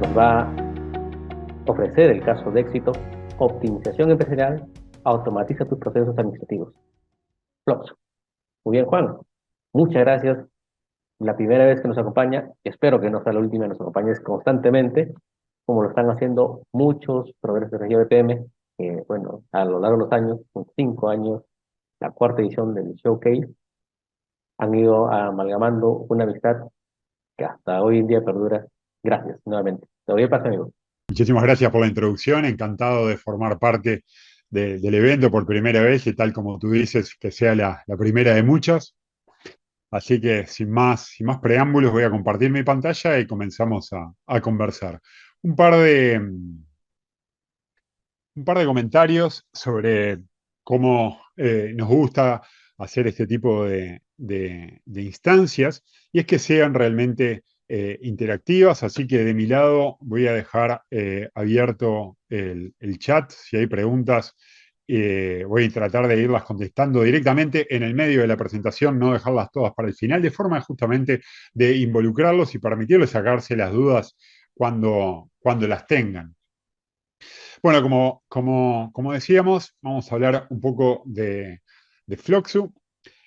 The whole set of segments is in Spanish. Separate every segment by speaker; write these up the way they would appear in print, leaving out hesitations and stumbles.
Speaker 1: Nos va a ofrecer el caso de éxito: optimización empresarial, automatiza tus procesos administrativos. Flox. Muy bien, Juan. Muchas gracias. La primera vez que nos acompaña, espero que no sea la última, nos acompañes constantemente, como lo están haciendo muchos proveedores de energía BPM, que, bueno, a lo largo de los años, con 5 años, la cuarta edición del Showcase, han ido amalgamando una amistad que hasta hoy en día perdura. Gracias, nuevamente. Te doy el pase, amigo.
Speaker 2: Muchísimas gracias por la introducción, encantado de formar parte del evento por primera vez y tal como tú dices, que sea la primera de muchas. Así que sin más preámbulos voy a compartir mi pantalla y comenzamos a conversar. Un par de, un par de comentarios sobre cómo nos gusta hacer este tipo de instancias, y es que sean realmente interactivas. Así que de mi lado voy a dejar abierto el chat. Si hay preguntas, voy a tratar de irlas contestando directamente en el medio de la presentación, no dejarlas todas para el final, de forma justamente de involucrarlos y permitirles sacarse las dudas cuando las tengan. Bueno, como decíamos, vamos a hablar un poco de Floxu.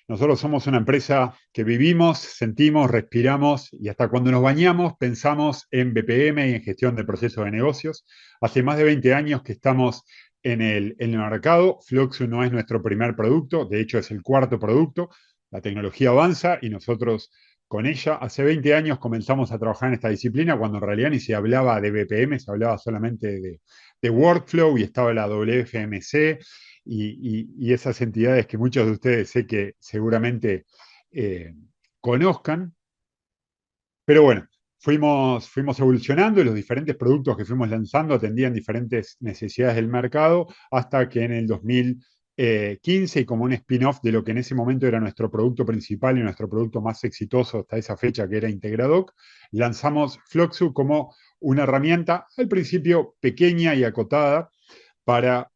Speaker 2: Nosotros somos una empresa que vivimos, sentimos, respiramos y hasta cuando nos bañamos pensamos en BPM y en gestión de procesos de negocios. Hace más de 20 años que estamos en el mercado. Floxu no es nuestro primer producto, de hecho es el cuarto producto. La tecnología avanza y nosotros con ella. Hace 20 años comenzamos a trabajar en esta disciplina cuando en realidad ni se hablaba de BPM, se hablaba solamente de workflow y estaba la WFMC y esas entidades que muchos de ustedes sé que seguramente eh, conozcan. Pero bueno, fuimos evolucionando y los diferentes productos que fuimos lanzando atendían diferentes necesidades del mercado hasta que en el 2015, y como un spin-off de lo que en ese momento era nuestro producto principal y nuestro producto más exitoso hasta esa fecha, que era Integradoc, lanzamos Floxu como una herramienta al principio pequeña y acotada para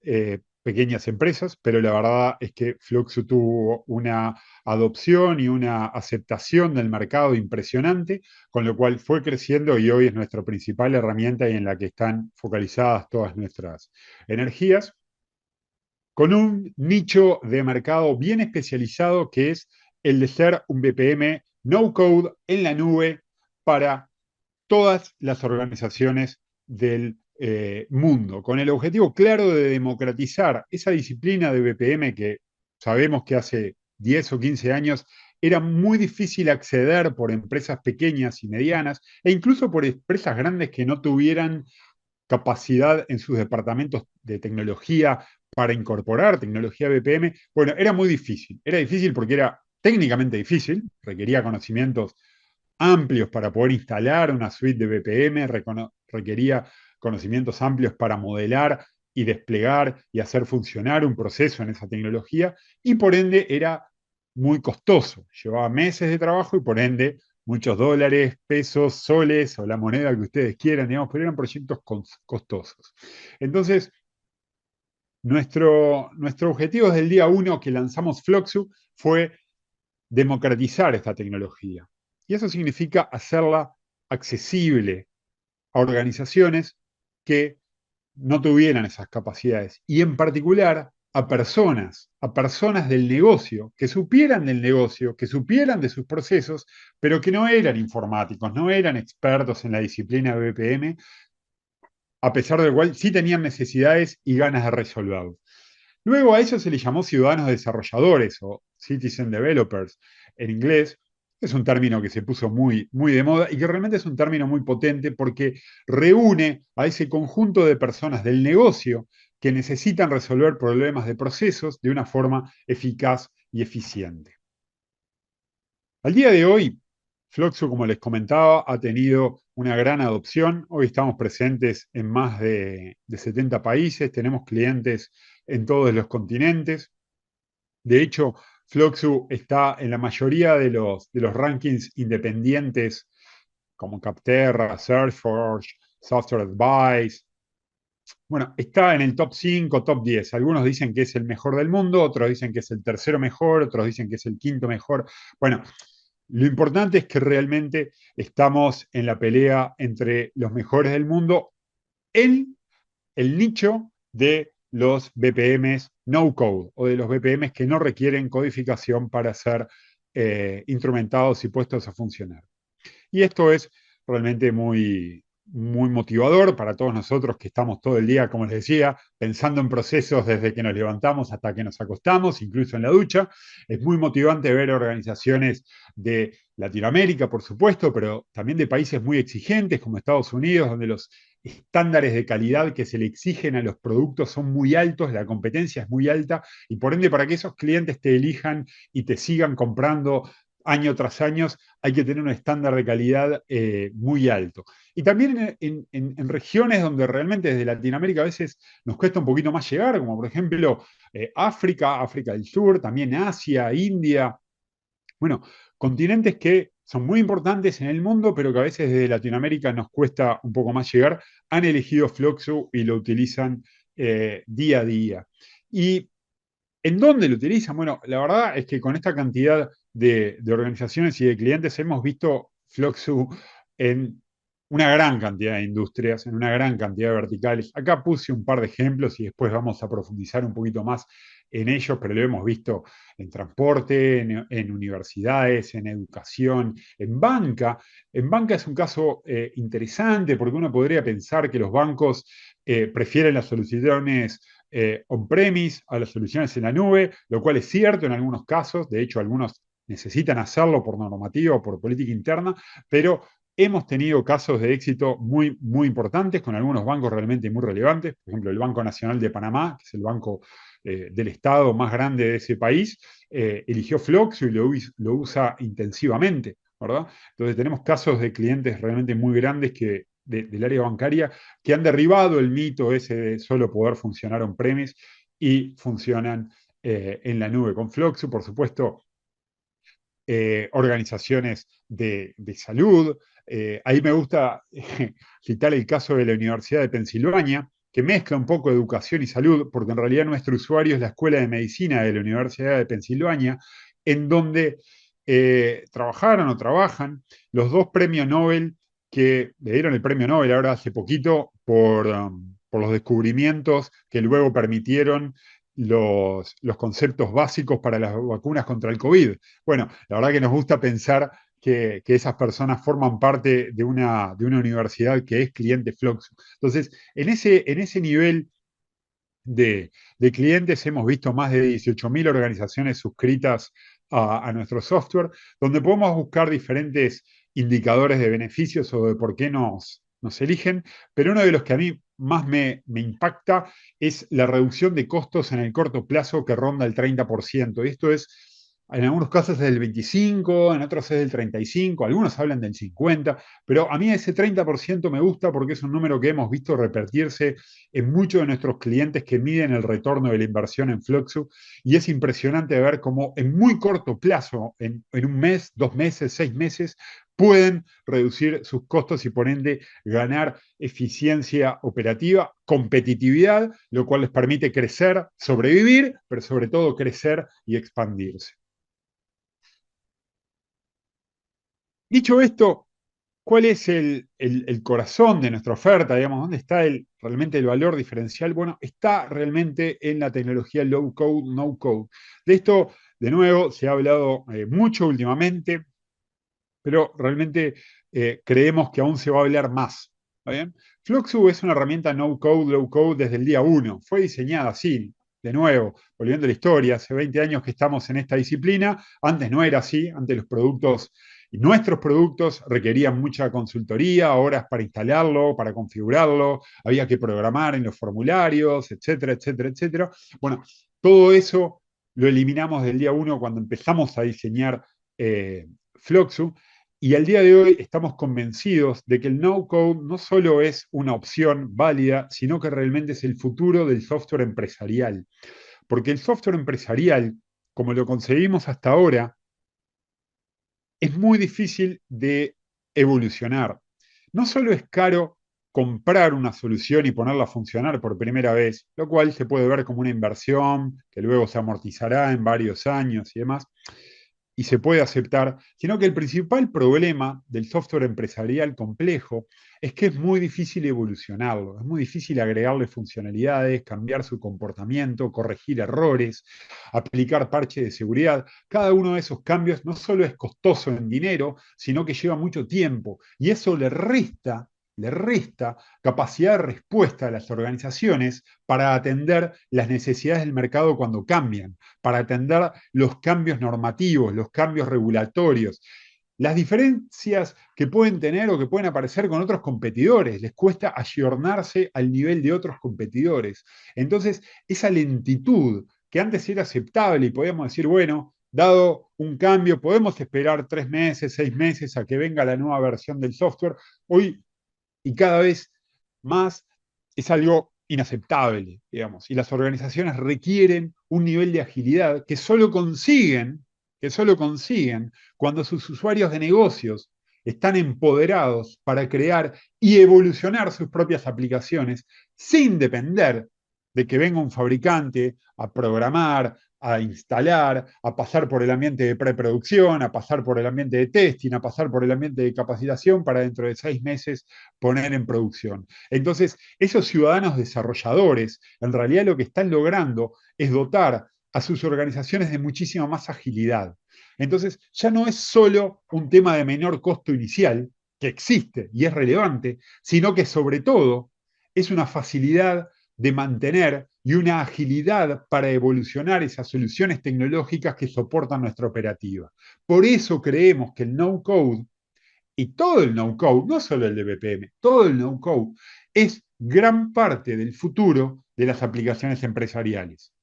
Speaker 2: pequeñas empresas, pero la verdad es que Fluxo tuvo una adopción y una aceptación del mercado impresionante, con lo cual fue creciendo y hoy es nuestra principal herramienta y en la que están focalizadas todas nuestras energías, con un nicho de mercado bien especializado que es el de ser un BPM no code en la nube para todas las organizaciones del mundo, con el objetivo claro de democratizar esa disciplina de BPM que sabemos que hace 10 o 15 años era muy difícil acceder por empresas pequeñas y medianas e incluso por empresas grandes que no tuvieran capacidad en sus departamentos de tecnología para incorporar tecnología BPM. Bueno, era muy difícil. Era difícil porque era técnicamente difícil, requería conocimientos amplios para poder instalar una suite de BPM, requería conocimientos amplios para modelar y desplegar y hacer funcionar un proceso en esa tecnología, y por ende era muy costoso, llevaba meses de trabajo y por ende muchos dólares, pesos, soles o la moneda que ustedes quieran, digamos, pero eran proyectos costosos. Entonces, nuestro objetivo desde el día uno que lanzamos Floxu fue democratizar esta tecnología. Y eso significa hacerla accesible a organizaciones que no tuvieran esas capacidades. Y en particular a personas del negocio, que supieran del negocio, que supieran de sus procesos, pero que no eran informáticos, no eran expertos en la disciplina de BPM, a pesar del cual sí tenían necesidades y ganas de resolverlo. Luego a eso se le llamó ciudadanos desarrolladores o citizen developers en inglés. Es un término que se puso muy de moda y que realmente es un término muy potente porque reúne a ese conjunto de personas del negocio que necesitan resolver problemas de procesos de una forma eficaz y eficiente. Al día de hoy, Floxu, como les comentaba, ha tenido una gran adopción. Hoy estamos presentes en más de 70 países, tenemos clientes en todos los continentes. De hecho, Floxu está en la mayoría de los rankings independientes como Capterra, Searchforce, Software Advice. Bueno, está en el top 5, top 10. Algunos dicen que es el mejor del mundo, otros dicen que es el tercero mejor, otros dicen que es el quinto mejor. Bueno, Lo importante es que realmente estamos en la pelea entre los mejores del mundo en el nicho de los BPMs no code o de los BPMs que no requieren codificación para ser instrumentados y puestos a funcionar. Y esto es realmente muy motivador para todos nosotros que estamos todo el día, como les decía, pensando en procesos desde que nos levantamos hasta que nos acostamos, incluso en la ducha. Es muy motivante ver organizaciones de Latinoamérica, por supuesto, pero también de países muy exigentes como Estados Unidos, donde los estándares de calidad que se le exigen a los productos son muy altos, la competencia es muy alta y por ende para que esos clientes te elijan y te sigan comprando año tras año, hay que tener un estándar de calidad muy alto. Y también en regiones donde realmente desde Latinoamérica a veces nos cuesta un poquito más llegar, como por ejemplo África, África del Sur, también Asia, India. Bueno, continentes que son muy importantes en el mundo, pero que a veces desde Latinoamérica nos cuesta un poco más llegar, han elegido Floxu y lo utilizan día a día. Y ¿en dónde lo utilizan? Bueno, la verdad es que con esta cantidad de organizaciones y de clientes hemos visto Floxu en una gran cantidad de industrias, en una gran cantidad de verticales. Acá puse un par de ejemplos y después vamos a profundizar un poquito más en ellos, pero lo hemos visto en transporte, en universidades, en educación, en banca. En banca es un caso interesante porque uno podría pensar que los bancos prefieren las soluciones on-premise a las soluciones en la nube, lo cual es cierto en algunos casos, de hecho algunos necesitan hacerlo por normativa o por política interna, pero hemos tenido casos de éxito muy importantes con algunos bancos realmente muy relevantes, por ejemplo el Banco Nacional de Panamá, que es el banco del Estado más grande de ese país, eligió Floxio y lo usa intensivamente, ¿verdad? Entonces tenemos casos de clientes realmente muy grandes del área bancaria que han derribado el mito ese de solo poder funcionar on-premise y funcionan en la nube con Floxu, por supuesto, organizaciones de salud. Ahí me gusta citar el caso de la Universidad de Pensilvania, que mezcla un poco educación y salud, porque en realidad nuestro usuario es la Escuela de Medicina de la Universidad de Pensilvania, en donde trabajaron o trabajan los dos premios Nobel que le dieron el premio Nobel ahora hace poquito por los descubrimientos que luego permitieron los conceptos básicos para las vacunas contra el COVID. Bueno, la verdad que nos gusta pensar que esas personas forman parte de una universidad que es cliente Floxu. Entonces, en ese nivel de clientes hemos visto más de 18.000 organizaciones suscritas a nuestro software, donde podemos buscar diferentes indicadores de beneficios o de por qué nos eligen, pero uno de los que a mí más me impacta es la reducción de costos en el corto plazo que ronda el 30%. Y esto es, en algunos casos es del 25%, en otros es del 35%, algunos hablan del 50%, pero a mí ese 30% me gusta porque es un número que hemos visto repetirse en muchos de nuestros clientes que miden el retorno de la inversión en Fluxu y es impresionante ver cómo en muy corto plazo, en un mes, 2 meses, 6 meses, pueden reducir sus costos y por ende ganar eficiencia operativa, competitividad, lo cual les permite crecer, sobrevivir, pero sobre todo crecer y expandirse. Dicho esto, ¿cuál es el corazón de nuestra oferta? Digamos, ¿dónde está realmente el valor diferencial? Bueno, está realmente en la tecnología low code, no code. De esto, de nuevo, se ha hablado mucho últimamente, pero realmente creemos que aún se va a hablar más. ¿Está bien? Fluxu es una herramienta no code, low code desde el día uno. Fue diseñada así, de nuevo, volviendo a la historia, hace 20 años que estamos en esta disciplina. Antes no era así, antes los productos y nuestros productos requerían mucha consultoría, horas para instalarlo, para configurarlo, había que programar en los formularios, etcétera, etcétera, etcétera. Bueno, todo eso lo eliminamos del día uno cuando empezamos a diseñar Fluxu. Y al día de hoy estamos convencidos de que el no-code no solo es una opción válida, sino que realmente es el futuro del software empresarial. Porque el software empresarial, como lo conseguimos hasta ahora, es muy difícil de evolucionar. No solo es caro comprar una solución y ponerla a funcionar por primera vez, lo cual se puede ver como una inversión que luego se amortizará en varios años y demás, y se puede aceptar, sino que el principal problema del software empresarial complejo es que es muy difícil evolucionarlo, es muy difícil agregarle funcionalidades, cambiar su comportamiento, corregir errores, aplicar parches de seguridad. Cada uno de esos cambios no solo es costoso en dinero, sino que lleva mucho tiempo y eso le resta capacidad de respuesta a las organizaciones para atender las necesidades del mercado cuando cambian, para atender los cambios normativos, los cambios regulatorios, las diferencias que pueden tener o que pueden aparecer con otros competidores. Les cuesta ayornarse al nivel de otros competidores. Entonces, esa lentitud que antes era aceptable y podíamos decir, bueno, dado un cambio, podemos esperar 3 meses, 6 meses a que venga la nueva versión del software. Hoy y cada vez más es algo inaceptable, digamos, y las organizaciones requieren un nivel de agilidad que solo consiguen cuando sus usuarios de negocios están empoderados para crear y evolucionar sus propias aplicaciones sin depender de que venga un fabricante a programar, a instalar, a pasar por el ambiente de preproducción, a pasar por el ambiente de testing, a pasar por el ambiente de capacitación para dentro de 6 meses poner en producción. Entonces, esos ciudadanos desarrolladores, en realidad lo que están logrando es dotar a sus organizaciones de muchísima más agilidad. Entonces, ya no es solo un tema de menor costo inicial, que existe y es relevante, sino que sobre todo es una facilidad de mantener y una agilidad para evolucionar esas soluciones tecnológicas que soportan nuestra operativa. Por eso creemos que el no-code y todo el no-code, no solo el de BPM, todo el no-code, es gran parte del futuro de las aplicaciones empresariales.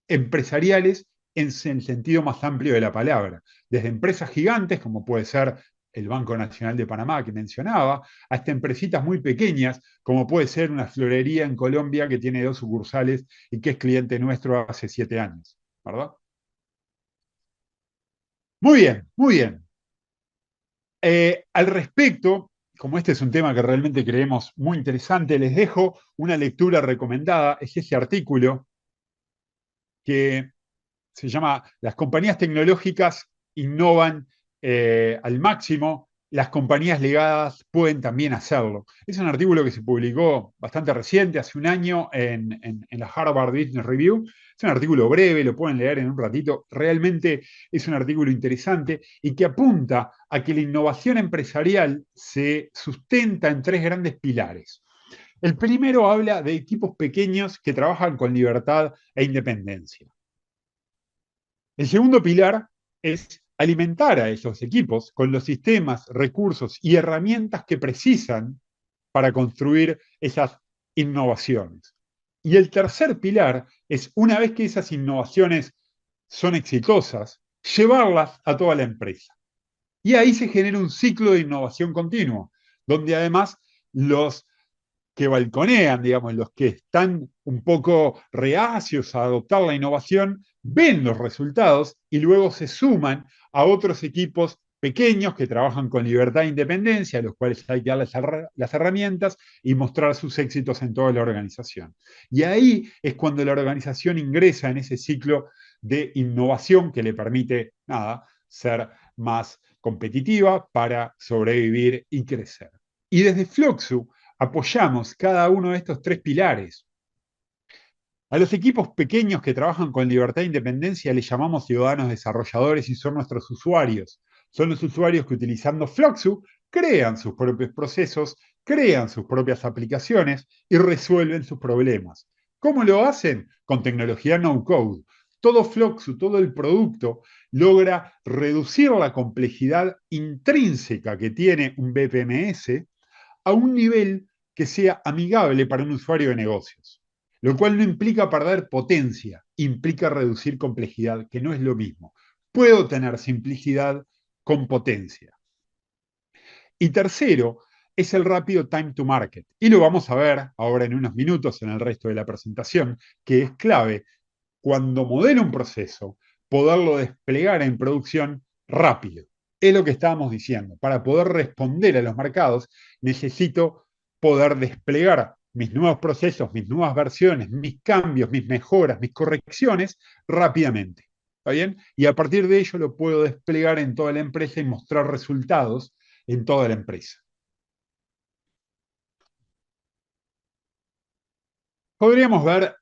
Speaker 2: Empresariales en el sentido más amplio de la palabra, desde empresas gigantes, como puede ser el Banco Nacional de Panamá que mencionaba, hasta empresitas muy pequeñas, como puede ser una florería en Colombia que tiene 2 sucursales y que es cliente nuestro hace 7 años, ¿verdad? Muy bien, muy bien. Al respecto, como este es un tema que realmente creemos muy interesante, les dejo una lectura recomendada, es ese artículo que se llama Las compañías tecnológicas innovan al máximo, las compañías legadas pueden también hacerlo. Es un artículo que se publicó bastante reciente, hace un año, en la Harvard Business Review. Es un artículo breve, lo pueden leer en un ratito. Realmente es un artículo interesante y que apunta a que la innovación empresarial se sustenta en 3 grandes pilares. El primero habla de equipos pequeños que trabajan con libertad e independencia. El segundo pilar es alimentar a esos equipos con los sistemas, recursos y herramientas que precisan para construir esas innovaciones. Y el tercer pilar es, una vez que esas innovaciones son exitosas, llevarlas a toda la empresa. Y ahí se genera un ciclo de innovación continuo, donde además los que balconean, digamos, los que están un poco reacios a adoptar la innovación, ven los resultados y luego se suman a otros equipos pequeños que trabajan con libertad e independencia, a los cuales hay que darles las herramientas y mostrar sus éxitos en toda la organización. Y ahí es cuando la organización ingresa en ese ciclo de innovación que le permite, nada, ser más competitiva para sobrevivir y crecer. Y desde Fluxu apoyamos cada uno de estos 3 pilares. A los equipos pequeños que trabajan con libertad e independencia les llamamos ciudadanos desarrolladores y son nuestros usuarios. Son los usuarios que utilizando Fluxu crean sus propios procesos, crean sus propias aplicaciones y resuelven sus problemas. ¿Cómo lo hacen? Con tecnología no-code. Todo Fluxu, todo el producto, logra reducir la complejidad intrínseca que tiene un BPMS a un nivel que sea amigable para un usuario de negocios, lo cual no implica perder potencia, implica reducir complejidad, que no es lo mismo. Puedo tener simplicidad con potencia. Y tercero, es el rápido time to market. Y lo vamos a ver ahora en unos minutos en el resto de la presentación, que es clave cuando modelo un proceso, poderlo desplegar en producción rápido. Es lo que estábamos diciendo. Para poder responder a los mercados, necesito poder desplegar mis nuevos procesos, mis nuevas versiones, mis cambios, mis mejoras, mis correcciones rápidamente. ¿Está bien? Y a partir de ello lo puedo desplegar en toda la empresa y mostrar resultados en toda la empresa. Podríamos ver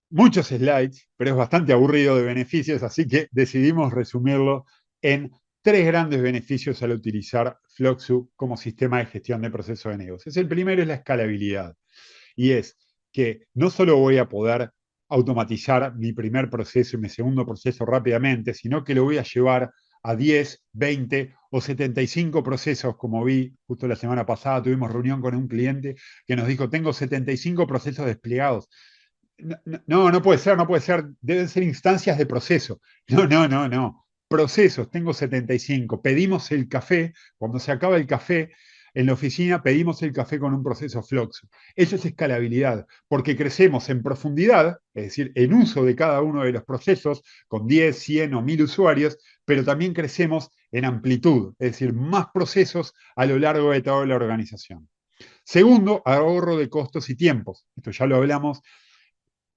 Speaker 2: muchos slides, pero es bastante aburrido de beneficios, así que decidimos resumirlo en tres grandes beneficios al utilizar Floxu como sistema de gestión de procesos de negocios. El primero es la escalabilidad, y es que no solo voy a poder automatizar mi primer proceso y mi segundo proceso rápidamente, sino que lo voy a llevar a 10, 20 o 75 procesos, como vi justo la semana pasada, tuvimos reunión con un cliente que nos dijo, tengo 75 procesos desplegados. No, no puede ser, no puede ser. Deben ser instancias de proceso. No, no, no, no. Procesos, tengo 75. Pedimos el café, cuando se acaba el café en la oficina, pedimos el café con un proceso Floxo. Eso es escalabilidad, porque crecemos en profundidad, es decir, en uso de cada uno de los procesos, con 10, 100 o 1000 usuarios, pero también crecemos en amplitud, es decir, más procesos a lo largo de toda la organización. Segundo, ahorro de costos y tiempos. Esto ya lo hablamos,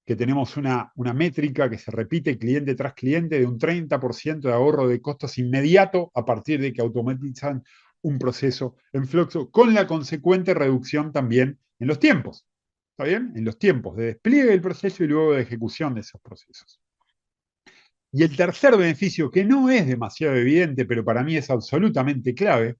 Speaker 2: que tenemos una métrica que se repite cliente tras cliente de un 30% de ahorro de costos inmediato a partir de que automatizan un proceso en Fluxo, con la consecuente reducción también en los tiempos. ¿Está bien? En los tiempos de despliegue del proceso y luego de ejecución de esos procesos. Y el tercer beneficio, que no es demasiado evidente, pero para mí es absolutamente clave,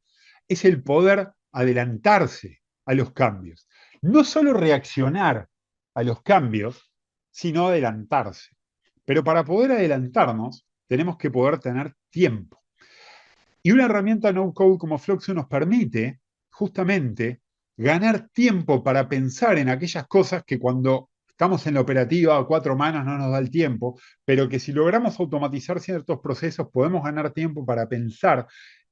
Speaker 2: es el poder adelantarse a los cambios. No solo reaccionar a los cambios, sino adelantarse. Pero para poder adelantarnos, tenemos que poder tener tiempo. Y una herramienta no-code como Fluxo nos permite justamente ganar tiempo para pensar en aquellas cosas que cuando estamos en la operativa a cuatro manos no nos da el tiempo, pero que si logramos automatizar ciertos procesos podemos ganar tiempo para pensar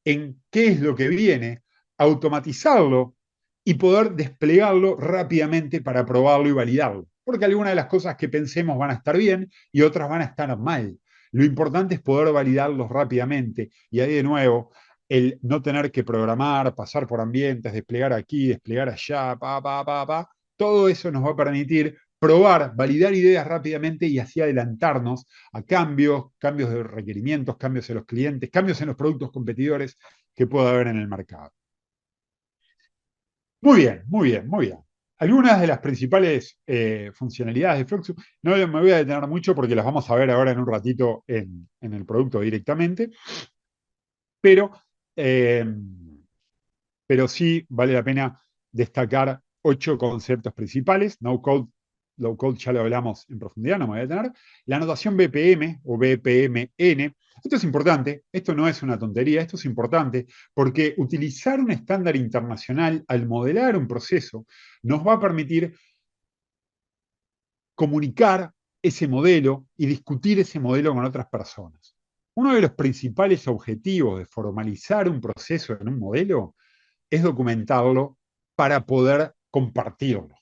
Speaker 2: en qué es lo que viene, automatizarlo y poder desplegarlo rápidamente para probarlo y validarlo. Porque algunas de las cosas que pensemos van a estar bien y otras van a estar mal. Lo importante es poder validarlos rápidamente y ahí de nuevo el no tener que programar, pasar por ambientes, desplegar aquí, desplegar allá, todo eso nos va a permitir probar, validar ideas rápidamente y así adelantarnos a cambios, cambios de requerimientos, cambios en los clientes, cambios en los productos competidores que pueda haber en el mercado. Muy bien, muy bien, muy bien. Algunas de las principales funcionalidades de Fluxus, no me voy a detener mucho porque las vamos a ver ahora en un ratito en el producto directamente, pero, eh, pero sí vale la pena destacar 8 conceptos principales. No code, low code ya lo hablamos en profundidad, no me voy a detener. La notación BPM o BPMN. Esto es importante, esto no es una tontería, esto es importante porque utilizar un estándar internacional al modelar un proceso nos va a permitir comunicar ese modelo y discutir ese modelo con otras personas. Uno de los principales objetivos de formalizar un proceso en un modelo es documentarlo para poder compartirlo.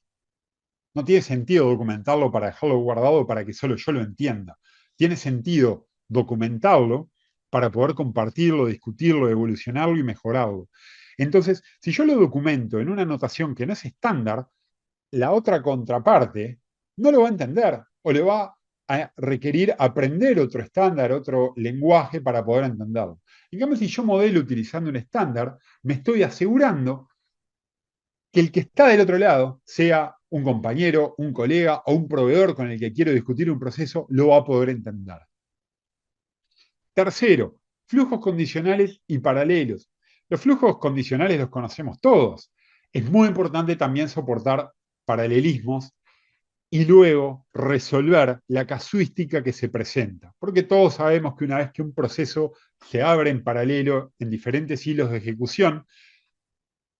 Speaker 2: No tiene sentido documentarlo para dejarlo guardado para que solo yo lo entienda. Tiene sentido documentarlo para poder compartirlo, discutirlo, evolucionarlo y mejorarlo. Entonces, si yo lo documento en una notación que no es estándar, la otra contraparte no lo va a entender o le va a requerir aprender otro estándar, otro lenguaje para poder entenderlo. En cambio, si yo modelo utilizando un estándar, me estoy asegurando que el que está del otro lado, sea un compañero, un colega o un proveedor con el que quiero discutir un proceso, lo va a poder entender. Tercero, flujos condicionales y paralelos. Los flujos condicionales los conocemos todos. Es muy importante también soportar paralelismos y luego resolver la casuística que se presenta. Porque todos sabemos que una vez que un proceso se abre en paralelo en diferentes hilos de ejecución,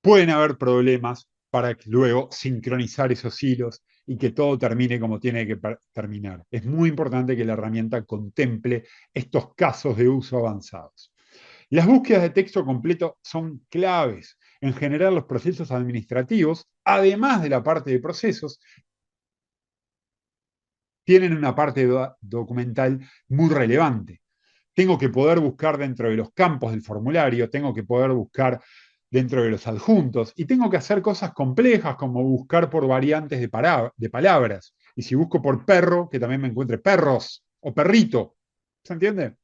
Speaker 2: pueden haber problemas para luego sincronizar esos hilos y que todo termine como tiene que terminar. Es muy importante que la herramienta contemple estos casos de uso avanzados. Las búsquedas de texto completo son claves. En general, los procesos administrativos, además de la parte de procesos, tienen una parte documental muy relevante. Tengo que poder buscar dentro de los campos del formulario, tengo que poder buscar dentro de los adjuntos y tengo que hacer cosas complejas como buscar por variantes de palabras. Y si busco por perro, que también me encuentre perros o perrito. ¿Se entiende?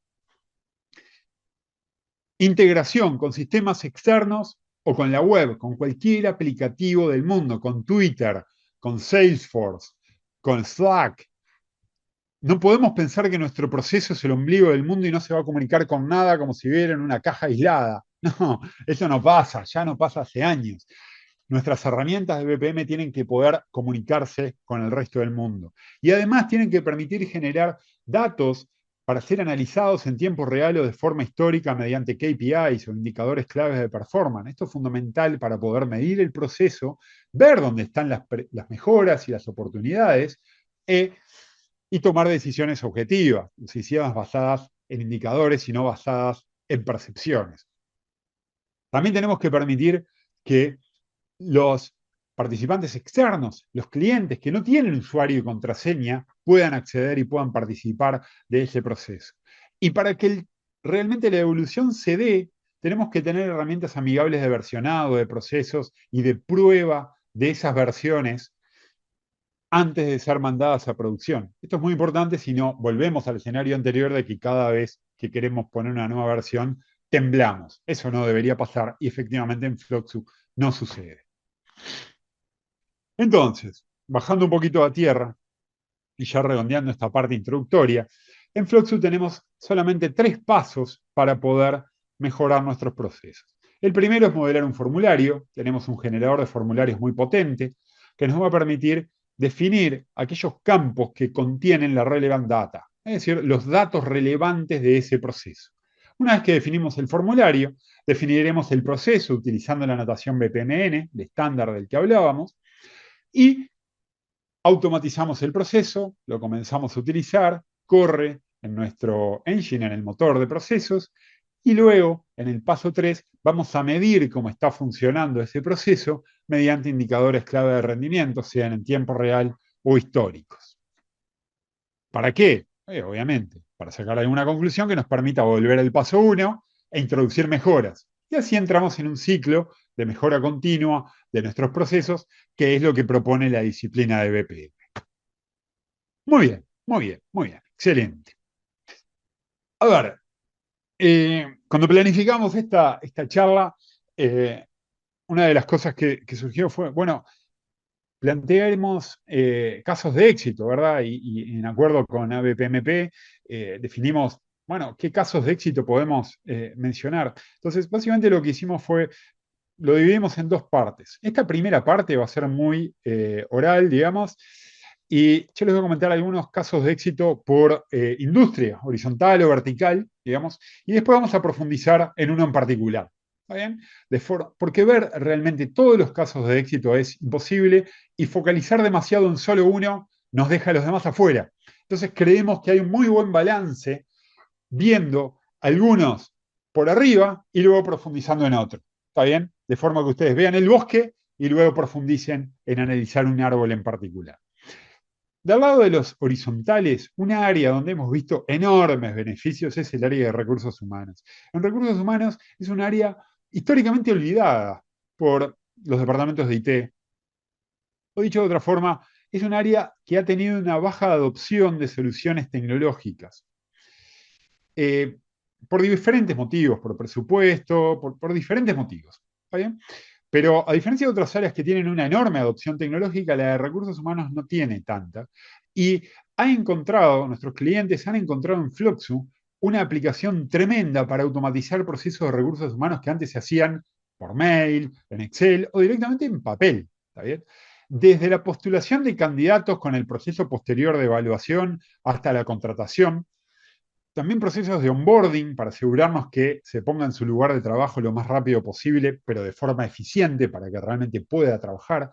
Speaker 2: Integración con sistemas externos o con la web, con cualquier aplicativo del mundo, con Twitter, con Salesforce, con Slack. No podemos pensar que nuestro proceso es el ombligo del mundo y no se va a comunicar con nada como si viviera en una caja aislada. No, eso no pasa, ya no pasa hace años. Nuestras herramientas de BPM tienen que poder comunicarse con el resto del mundo. Y además tienen que permitir generar datos para ser analizados en tiempo real o de forma histórica mediante KPIs o indicadores claves de performance. Esto es fundamental para poder medir el proceso, ver dónde están las mejoras y las oportunidades y tomar decisiones objetivas, decisiones basadas en indicadores y no basadas en percepciones. También tenemos que permitir que los participantes externos, los clientes que no tienen usuario y contraseña, puedan acceder y puedan participar de ese proceso. Y para que realmente la evolución se dé, tenemos que tener herramientas amigables de versionado, de procesos y de prueba de esas versiones antes de ser mandadas a producción. Esto es muy importante si no volvemos al escenario anterior de que cada vez que queremos poner una nueva versión, temblamos. Eso no debería pasar y efectivamente en Fluxu no sucede. Entonces, bajando un poquito a tierra y ya redondeando esta parte introductoria, en Fluxu tenemos solamente 3 pasos para poder mejorar nuestros procesos. El primero es modelar un formulario. Tenemos un generador de formularios muy potente que nos va a permitir definir aquellos campos que contienen la relevant data, es decir, los datos relevantes de ese proceso. Una vez que definimos el formulario, definiremos el proceso utilizando la notación BPMN, el estándar del que hablábamos, y automatizamos el proceso, lo comenzamos a utilizar, corre en nuestro engine, en el motor de procesos, y luego, en el paso 3, vamos a medir cómo está funcionando ese proceso mediante indicadores clave de rendimiento, sean en tiempo real o históricos. ¿Para qué? Obviamente, para sacar alguna conclusión que nos permita volver al paso 1 e introducir mejoras. Y así entramos en un ciclo de mejora continua de nuestros procesos, que es lo que propone la disciplina de BPM. Muy bien, muy bien, muy bien. Excelente. A ver, cuando planificamos esta charla, una de las cosas que surgió fue, bueno, plantearemos casos de éxito, ¿verdad? Y en acuerdo con ABPMP, definimos, bueno, qué casos de éxito podemos mencionar. Entonces, básicamente lo que hicimos fue, lo dividimos en 2 partes. Esta primera parte va a ser muy oral, digamos, y yo les voy a comentar algunos casos de éxito por industria, horizontal o vertical, digamos, y después vamos a profundizar en uno en particular. ¿Está bien? Porque ver realmente todos los casos de éxito es imposible y focalizar demasiado en solo uno nos deja a los demás afuera. Entonces creemos que hay un muy buen balance viendo algunos por arriba y luego profundizando en otro. ¿Está bien? De forma que ustedes vean el bosque y luego profundicen en analizar un árbol en particular. Del lado de los horizontales, una área donde hemos visto enormes beneficios es el área de recursos humanos. En recursos humanos es un área históricamente olvidada por los departamentos de IT. O dicho de otra forma, es un área que ha tenido una baja adopción de soluciones tecnológicas. Eh, por diferentes motivos, por presupuesto, por diferentes motivos. ¿Está bien? Pero a diferencia de otras áreas que tienen una enorme adopción tecnológica, la de recursos humanos no tiene tanta. Y nuestros clientes han encontrado en Fluxu una aplicación tremenda para automatizar procesos de recursos humanos que antes se hacían por mail, en Excel o directamente en papel. ¿Está bien? Desde la postulación de candidatos con el proceso posterior de evaluación hasta la contratación, también procesos de onboarding para asegurarnos que se ponga en su lugar de trabajo lo más rápido posible, pero de forma eficiente para que realmente pueda trabajar.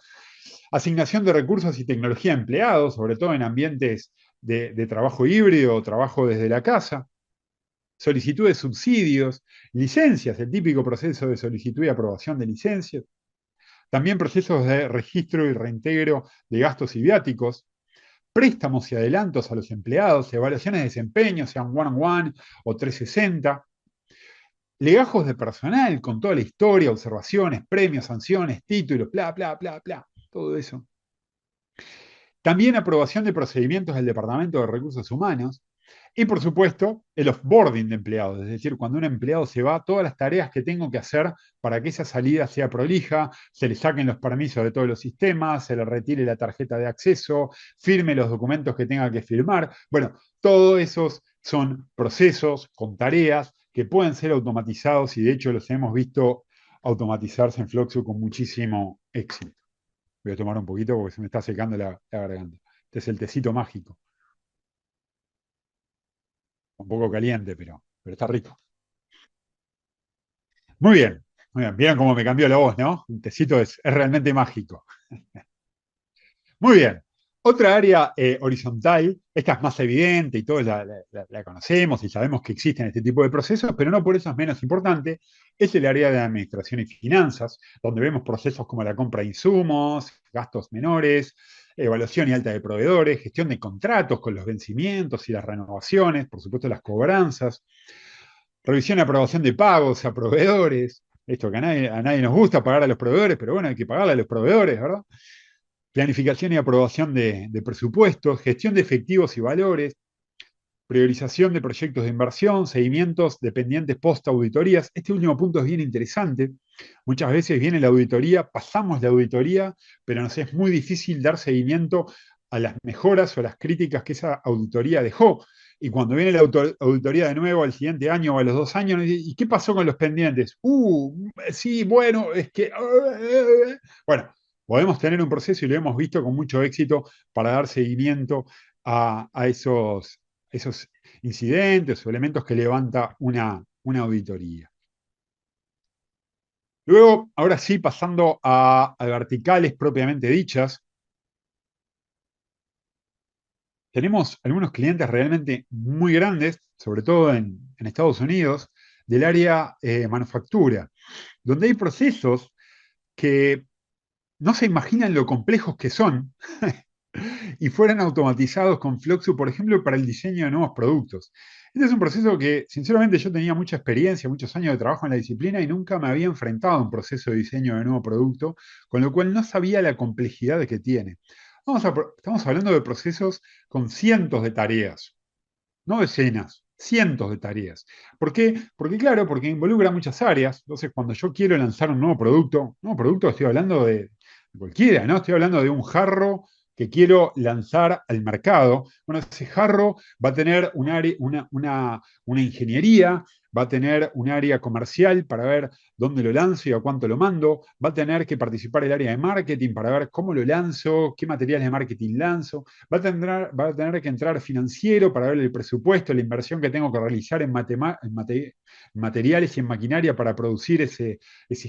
Speaker 2: Asignación de recursos y tecnología a empleados, sobre todo en ambientes de trabajo híbrido o trabajo desde la casa. Solicitud de subsidios, licencias, el típico proceso de solicitud y aprobación de licencias. También procesos de registro y reintegro de gastos y viáticos, préstamos y adelantos a los empleados, evaluaciones de desempeño, sean one-on-one o 360, legajos de personal con toda la historia, observaciones, premios, sanciones, títulos, bla, bla, bla, bla, todo eso. También aprobación de procedimientos del Departamento de Recursos Humanos Y por supuesto, el offboarding de empleados, es decir, cuando un empleado se va, todas las tareas que tengo que hacer para que esa salida sea prolija, se le saquen los permisos de todos los sistemas, se le retire la tarjeta de acceso, firme los documentos que tenga que firmar. Bueno, todos esos son procesos con tareas que pueden ser automatizados y de hecho los hemos visto automatizarse en Fluxo con muchísimo éxito. Voy a tomar un poquito porque se me está secando la garganta. Este es el tecito mágico. Un poco caliente, pero está rico. Muy bien, muy bien. Vieron cómo me cambió la voz, ¿no? El tecito es realmente mágico. Muy bien. Otra área horizontal, esta es más evidente y todos la conocemos y sabemos que existen este tipo de procesos, pero no por eso es menos importante, es el área de administración y finanzas, donde vemos procesos como la compra de insumos, gastos menores, evaluación y alta de proveedores, gestión de contratos con los vencimientos y las renovaciones, por supuesto las cobranzas, revisión y aprobación de pagos a proveedores, esto que a nadie nos gusta pagar a los proveedores, pero bueno, hay que pagarle a los proveedores, ¿verdad? Planificación y aprobación de presupuestos, gestión de efectivos y valores, priorización de proyectos de inversión, seguimientos dependientes post-auditorías. Este último punto es bien interesante. Muchas veces viene la auditoría, pasamos la auditoría, pero nos es muy difícil dar seguimiento a las mejoras o a las críticas que esa auditoría dejó. Y cuando viene la auditoría de nuevo al siguiente año o a los 2 años, ¿y qué pasó con los pendientes? Sí, bueno, es que... Bueno, podemos tener un proceso y lo hemos visto con mucho éxito para dar seguimiento a esos incidentes o elementos que levanta una auditoría. Luego, ahora sí, pasando a verticales propiamente dichas, tenemos algunos clientes realmente muy grandes, sobre todo en Estados Unidos, del área manufactura, donde hay procesos que no se imaginan lo complejos que son y fueran automatizados con Fluxo, por ejemplo, para el diseño de nuevos productos. Este es un proceso que, sinceramente, yo tenía mucha experiencia, muchos años de trabajo en la disciplina y nunca me había enfrentado a un proceso de diseño de nuevo producto, con lo cual no sabía la complejidad que tiene. Estamos hablando de procesos con cientos de tareas, no decenas, cientos de tareas. ¿Por qué? Porque claro, porque involucra muchas áreas. Entonces, cuando yo quiero lanzar un nuevo producto estoy hablando de cualquiera, ¿no? Estoy hablando de un jarro que quiero lanzar al mercado. Bueno, ese jarro va a tener una ingeniería, va a tener un área comercial para ver dónde lo lanzo y a cuánto lo mando, va a tener que participar el área de marketing para ver cómo lo lanzo, qué materiales de marketing lanzo, va a tener que entrar financiero para ver el presupuesto, la inversión que tengo que realizar en materiales y en maquinaria para producir ese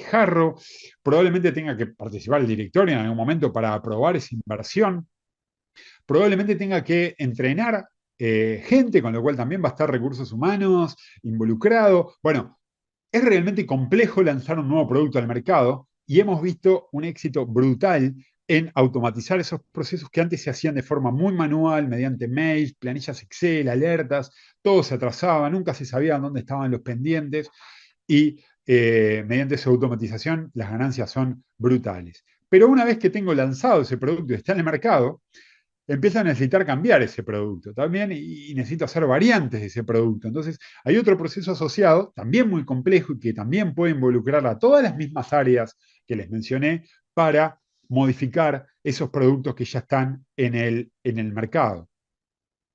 Speaker 2: jarro. Probablemente tenga que participar el directorio en algún momento para aprobar esa inversión. Probablemente tenga que entrenar gente, con lo cual también va a estar recursos humanos involucrado. Bueno, es realmente complejo lanzar un nuevo producto al mercado y hemos visto un éxito brutal en automatizar esos procesos que antes se hacían de forma muy manual, mediante mails, planillas Excel, alertas, todo se atrasaba, nunca se sabía dónde estaban los pendientes y mediante esa automatización las ganancias son brutales. Pero una vez que tengo lanzado ese producto y está en el mercado, empiezo a necesitar cambiar ese producto también y necesito hacer variantes de ese producto. Entonces, hay otro proceso asociado, también muy complejo y que también puede involucrar a todas las mismas áreas que les mencioné para modificar esos productos que ya están en el mercado.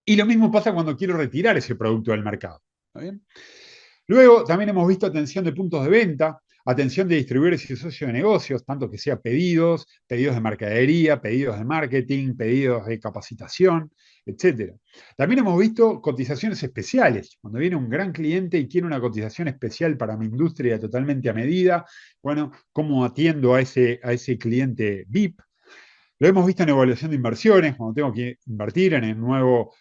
Speaker 2: Y lo mismo pasa cuando quiero retirar ese producto del mercado. ¿Está bien? Luego también hemos visto atención de puntos de venta, atención de distribuidores y socios de negocios, tanto que sea pedidos, pedidos de mercadería, pedidos de marketing, pedidos de capacitación, etcétera. También hemos visto cotizaciones especiales. Cuando viene un gran cliente y quiere una cotización especial para mi industria totalmente a medida, bueno, ¿cómo atiendo a ese cliente VIP? Lo hemos visto en evaluación de inversiones, cuando tengo que invertir en un nuevo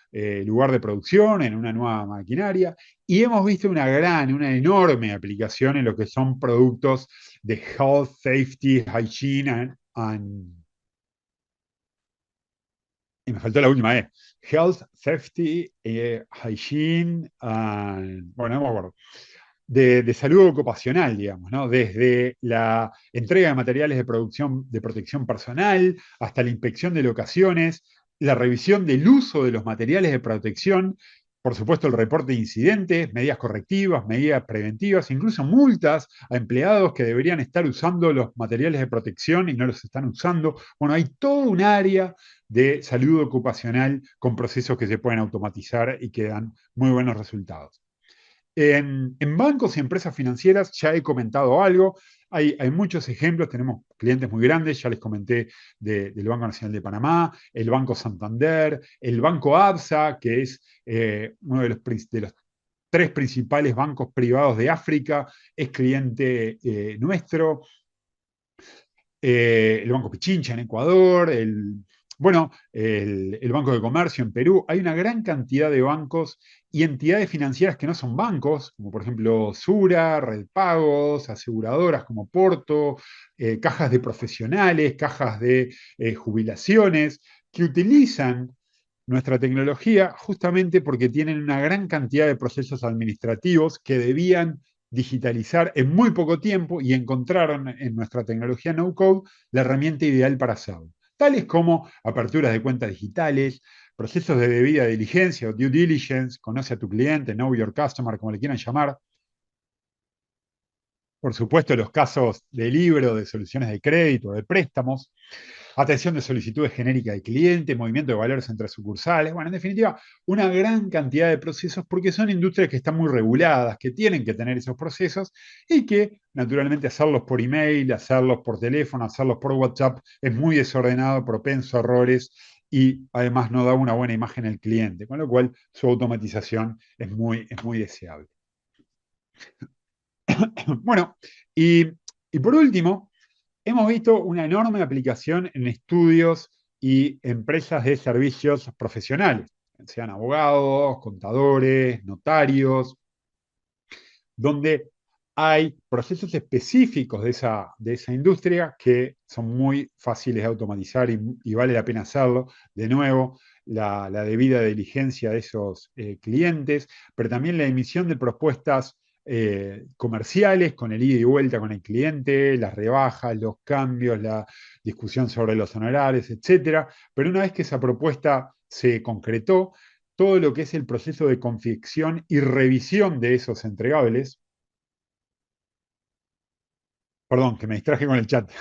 Speaker 2: lugar de producción, en una nueva maquinaria, y hemos visto una enorme aplicación en lo que son productos de health, safety, hygiene y me faltó la última health, safety, hygiene, bueno, no me acuerdo de salud ocupacional, digamos, ¿no? Desde la entrega de materiales de producción de protección personal hasta la inspección de locaciones, la revisión del uso de los materiales de protección por supuesto, el reporte de incidentes, medidas correctivas, medidas preventivas, incluso multas a empleados que deberían estar usando los materiales de protección y no los están usando. Bueno, hay todo un área de salud ocupacional con procesos que se pueden automatizar y que dan muy buenos resultados. En bancos y empresas financieras ya he comentado algo. Hay muchos ejemplos, tenemos clientes muy grandes, ya les comenté del Banco Nacional de Panamá, el Banco Santander, el Banco ABSA, que es uno de los tres principales bancos privados de África, es cliente nuestro, el Banco Pichincha en Ecuador, el Banco de Comercio en Perú. Hay una gran cantidad de bancos y entidades financieras que no son bancos, como por ejemplo Sura, Red Pagos, aseguradoras como Porto, cajas de profesionales, cajas de jubilaciones, que utilizan nuestra tecnología justamente porque tienen una gran cantidad de procesos administrativos que debían digitalizar en muy poco tiempo y encontraron en nuestra tecnología no-code la herramienta ideal para hacerlo. Tales como aperturas de cuentas digitales, procesos de debida diligencia o due diligence, conoce a tu cliente, know your customer, como le quieran llamar. Por supuesto, los casos de libro, de soluciones de crédito, de préstamos, atención de solicitudes genéricas de cliente, movimiento de valores entre sucursales, bueno, en definitiva, una gran cantidad de procesos porque son industrias que están muy reguladas, que tienen que tener esos procesos y que naturalmente hacerlos por email, hacerlos por teléfono, hacerlos por WhatsApp es muy desordenado, propenso a errores y además no da una buena imagen al cliente, con lo cual su automatización es muy deseable. Bueno, y por último, hemos visto una enorme aplicación en estudios y empresas de servicios profesionales, sean abogados, contadores, notarios, donde hay procesos específicos de esa industria que son muy fáciles de automatizar y vale la pena hacerlo. De nuevo, la debida diligencia de esos clientes, pero también la emisión de propuestas comerciales con el ida y vuelta con el cliente, las rebajas, los cambios, la discusión sobre los honorarios, etcétera. Pero una vez que esa propuesta se concretó, todo lo que es el proceso de confección y revisión de esos entregables. Perdón, que me distraje con el chat.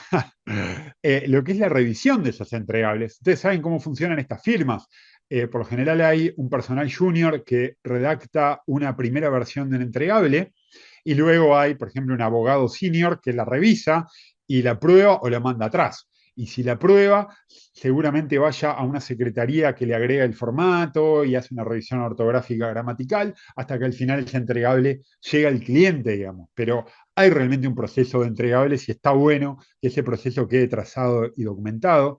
Speaker 2: Lo que es la revisión de esos entregables. Ustedes saben cómo funcionan estas firmas. Por lo general hay un personal junior que redacta una primera versión del entregable y luego hay, por ejemplo, un abogado senior que la revisa y la prueba o la manda atrás. Y si la prueba, seguramente vaya a una secretaría que le agrega el formato y hace una revisión ortográfica gramatical hasta que al final ese entregable llega al cliente, digamos. Pero hay realmente un proceso de entregables y está bueno que ese proceso quede trazado y documentado.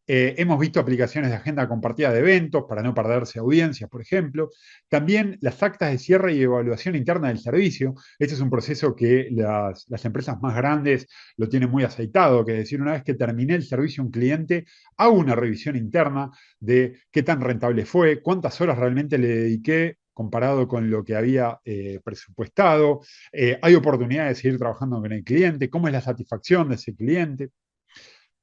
Speaker 2: Hemos visto aplicaciones de agenda compartida de eventos para no perderse audiencias, por ejemplo. También las actas de cierre y evaluación interna del servicio. Este es un proceso que las empresas más grandes lo tienen muy aceitado, que es decir, una vez que terminé el servicio a un cliente, hago una revisión interna de qué tan rentable fue, cuántas horas realmente le dediqué comparado con lo que había presupuestado, hay oportunidad de seguir trabajando con el cliente, cómo es la satisfacción de ese cliente.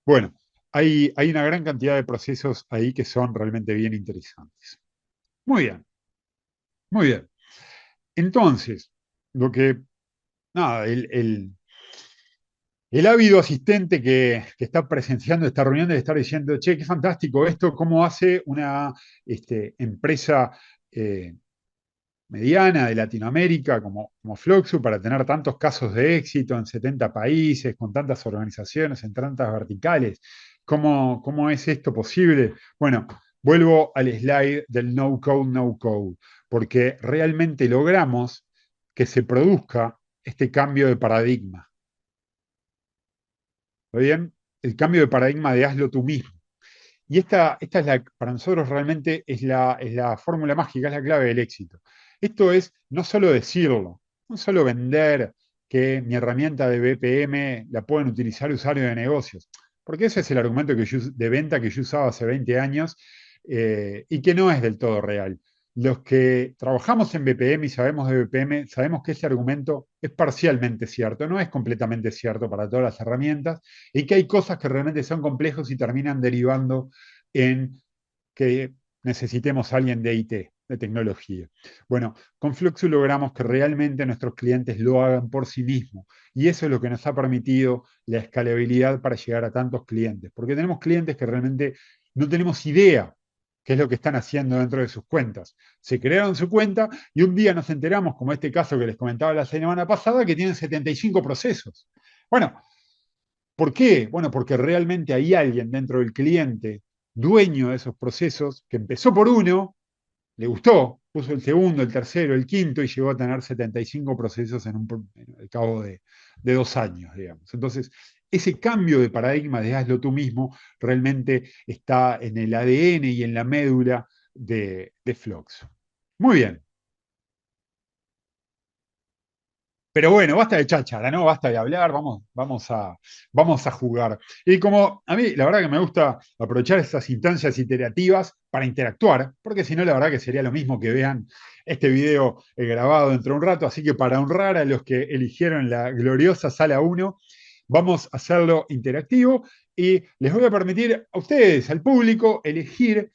Speaker 2: Bueno, hay una gran cantidad de procesos ahí que son realmente bien interesantes. Muy bien, muy bien. Entonces, lo que, nada, el ávido asistente que está presenciando esta reunión debe estar diciendo, che, qué fantástico esto, cómo hace una empresa mediana de Latinoamérica como Fluxu para tener tantos casos de éxito en 70 países, con tantas organizaciones, en tantas verticales. ¿Cómo es esto posible? Bueno, vuelvo al slide del no code, no code, porque realmente logramos que se produzca este cambio de paradigma. ¿Está bien? El cambio de paradigma de hazlo tú mismo. Y esta es para nosotros realmente es la fórmula mágica, es la clave del éxito. Esto es no solo decirlo, no solo vender que mi herramienta de BPM la pueden utilizar usuarios de negocios, porque ese es el argumento de venta que yo usaba hace 20 años y que no es del todo real. Los que trabajamos en BPM y sabemos de BPM, sabemos que ese argumento es parcialmente cierto, no es completamente cierto para todas las herramientas, y que hay cosas que realmente son complejos y terminan derivando en que necesitemos a alguien de IT. de tecnología. Bueno, con Fluxu logramos que realmente nuestros clientes lo hagan por sí mismos. Y eso es lo que nos ha permitido la escalabilidad para llegar a tantos clientes. Porque tenemos clientes que realmente no tenemos idea qué es lo que están haciendo dentro de sus cuentas. Se crearon su cuenta y un día nos enteramos, como este caso que les comentaba la semana pasada, que tienen 75 procesos. Bueno, ¿por qué? Bueno, porque realmente hay alguien dentro del cliente, dueño de esos procesos, que empezó por uno, le gustó, puso el segundo, el tercero, el quinto y llegó a tener 75 procesos en el cabo de 2 años, digamos. Entonces, ese cambio de paradigma de hazlo tú mismo realmente está en el ADN y en la médula de Flox. Muy bien. Pero bueno, basta de cháchara, ¿no? Basta de hablar, vamos a jugar. Y como a mí, la verdad que me gusta aprovechar estas instancias iterativas para interactuar, porque si no, la verdad que sería lo mismo que vean este video grabado dentro de un rato. Así que para honrar a los que eligieron la gloriosa sala 1, vamos a hacerlo interactivo y les voy a permitir a ustedes, al público, elegir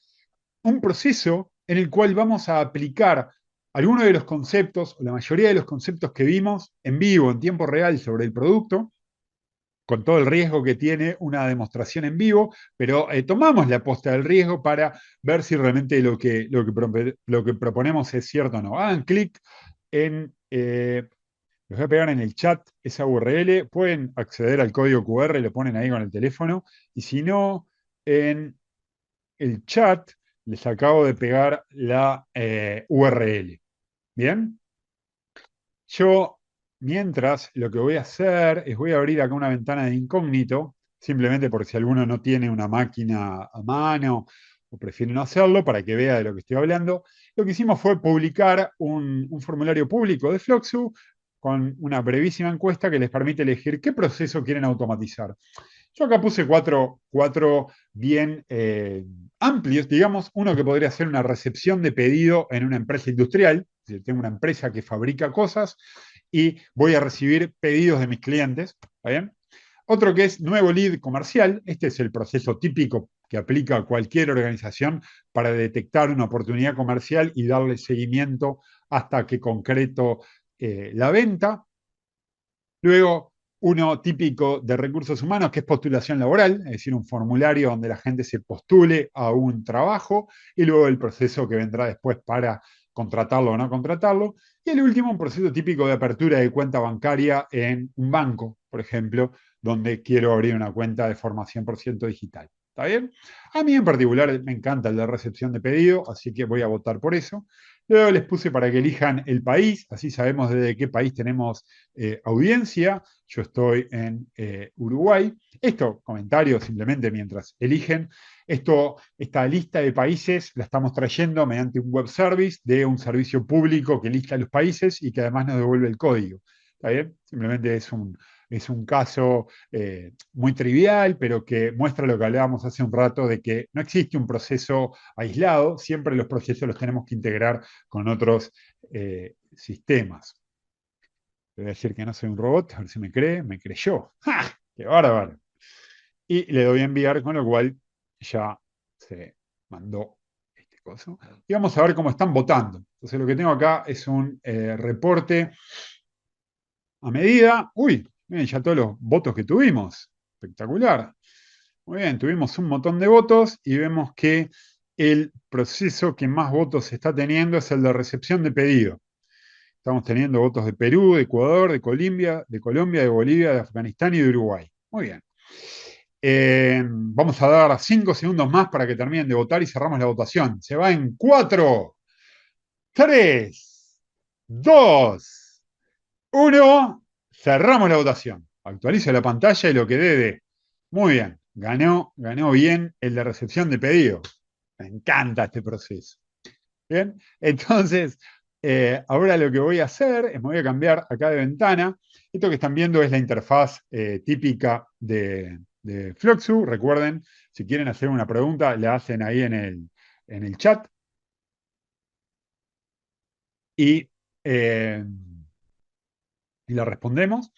Speaker 2: un proceso en el cual vamos a aplicar algunos de los conceptos, o la mayoría de los conceptos que vimos en vivo, en tiempo real, sobre el producto, con todo el riesgo que tiene una demostración en vivo, pero tomamos la aposta del riesgo para ver si realmente lo que proponemos es cierto o no. Hagan clic en, les voy a pegar en el chat esa URL, pueden acceder al código QR, lo ponen ahí con el teléfono, y si no, en el chat les acabo de pegar la URL. ¿Bien? Yo, mientras, lo que voy a hacer es voy a abrir acá una ventana de incógnito, simplemente por si alguno no tiene una máquina a mano o prefiere no hacerlo, para que vea de lo que estoy hablando. Lo que hicimos fue publicar un formulario público de Floxu con una brevísima encuesta que les permite elegir qué proceso quieren automatizar. Yo acá puse cuatro bien amplios, digamos, uno que podría ser una recepción de pedido en una empresa industrial. Es decir, tengo una empresa que fabrica cosas y voy a recibir pedidos de mis clientes. ¿Está bien? Otro que es nuevo lead comercial. Este es el proceso típico que aplica a cualquier organización para detectar una oportunidad comercial y darle seguimiento hasta que concreto la venta. Luego, uno típico de recursos humanos, que es postulación laboral, es decir, un formulario donde la gente se postule a un trabajo, y luego el proceso que vendrá después para contratarlo o no contratarlo. Y el último, un proceso típico de apertura de cuenta bancaria en un banco, por ejemplo, donde quiero abrir una cuenta de forma 100% digital. ¿Está bien? A mí en particular me encanta el de recepción de pedido, así que voy a votar por eso. Luego les puse para que elijan el país, así sabemos desde qué país tenemos audiencia. Yo estoy en Uruguay. Esto, comentarios simplemente mientras eligen. Esta lista de países la estamos trayendo mediante un web service de un servicio público que lista los países y que además nos devuelve el código. ¿Está bien? Simplemente es un caso muy trivial, pero que muestra lo que hablábamos hace un rato de que no existe un proceso aislado, siempre los procesos los tenemos que integrar con otros sistemas. Le voy a decir que no soy un robot, a ver si me cree, me creyó. ¡Ja! ¡Qué bárbaro! Y le doy a enviar, con lo cual ya se mandó este coso. Y vamos a ver cómo están votando. Entonces lo que tengo acá es un reporte a medida. Uy, miren ya todos los votos que tuvimos. Espectacular. Muy bien, tuvimos un montón de votos y vemos que el proceso que más votos está teniendo es el de recepción de pedido. Estamos teniendo votos de Perú, de Ecuador, de Colombia, de Bolivia, de Afganistán y de Uruguay. Muy bien. Vamos a dar 5 segundos más para que terminen de votar y cerramos la votación. Se va en 4, 3, 2, 1. Cerramos la votación. Actualizo la pantalla y lo que dé. Muy bien. Ganó bien el de recepción de pedido. Me encanta este proceso. Bien, entonces, ahora lo que voy a hacer es me voy a cambiar acá de ventana. Esto que están viendo es la interfaz típica de Fluxu. Recuerden, si quieren hacer una pregunta, la hacen ahí en el chat. Y, eh, y la respondemos.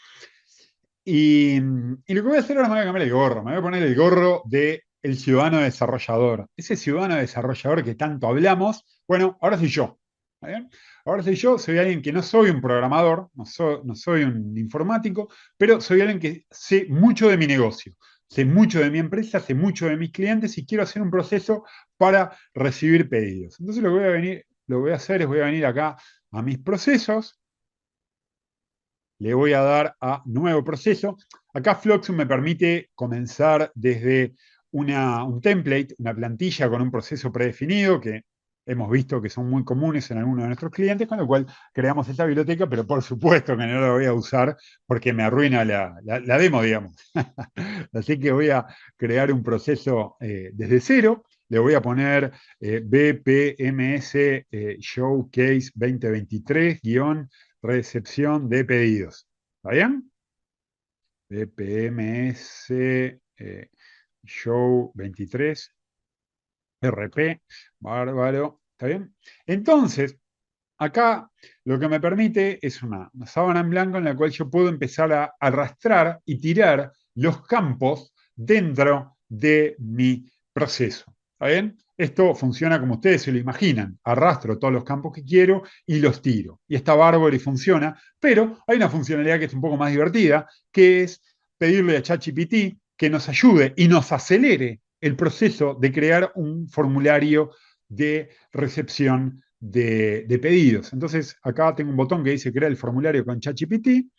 Speaker 2: Y lo que voy a hacer ahora es me voy a cambiar el gorro. Me voy a poner el gorro de el ciudadano desarrollador. Ese ciudadano desarrollador que tanto hablamos, bueno, ahora soy yo. ¿Está bien? Ahora soy yo, soy alguien que no soy un programador, no soy un informático, pero soy alguien que sé mucho de mi negocio, sé mucho de mi empresa, sé mucho de mis clientes y quiero hacer un proceso para recibir pedidos. Entonces lo que voy a hacer es voy a venir acá a mis procesos, le voy a dar a nuevo proceso. Acá Floxum me permite comenzar desde un template, una plantilla con un proceso predefinido que hemos visto que son muy comunes en algunos de nuestros clientes, con lo cual creamos esta biblioteca, pero por supuesto que no la voy a usar porque me arruina la demo, digamos. Así que voy a crear un proceso desde cero. Le voy a poner BPMS Showcase 2023 recepción de pedidos. ¿Está bien? BPMS Show 23 RP, bárbaro. ¿Está bien? Entonces, acá lo que me permite es una sábana en blanco en la cual yo puedo empezar a arrastrar y tirar los campos dentro de mi proceso. ¿Está bien? Esto funciona como ustedes se lo imaginan. Arrastro todos los campos que quiero y los tiro. Y está bárbaro y funciona, pero hay una funcionalidad que es un poco más divertida, que es pedirle a ChatGPT que nos ayude y nos acelere el proceso de crear un formulario de recepción de pedidos. Entonces, acá tengo un botón que dice crear el formulario con ChatGPT y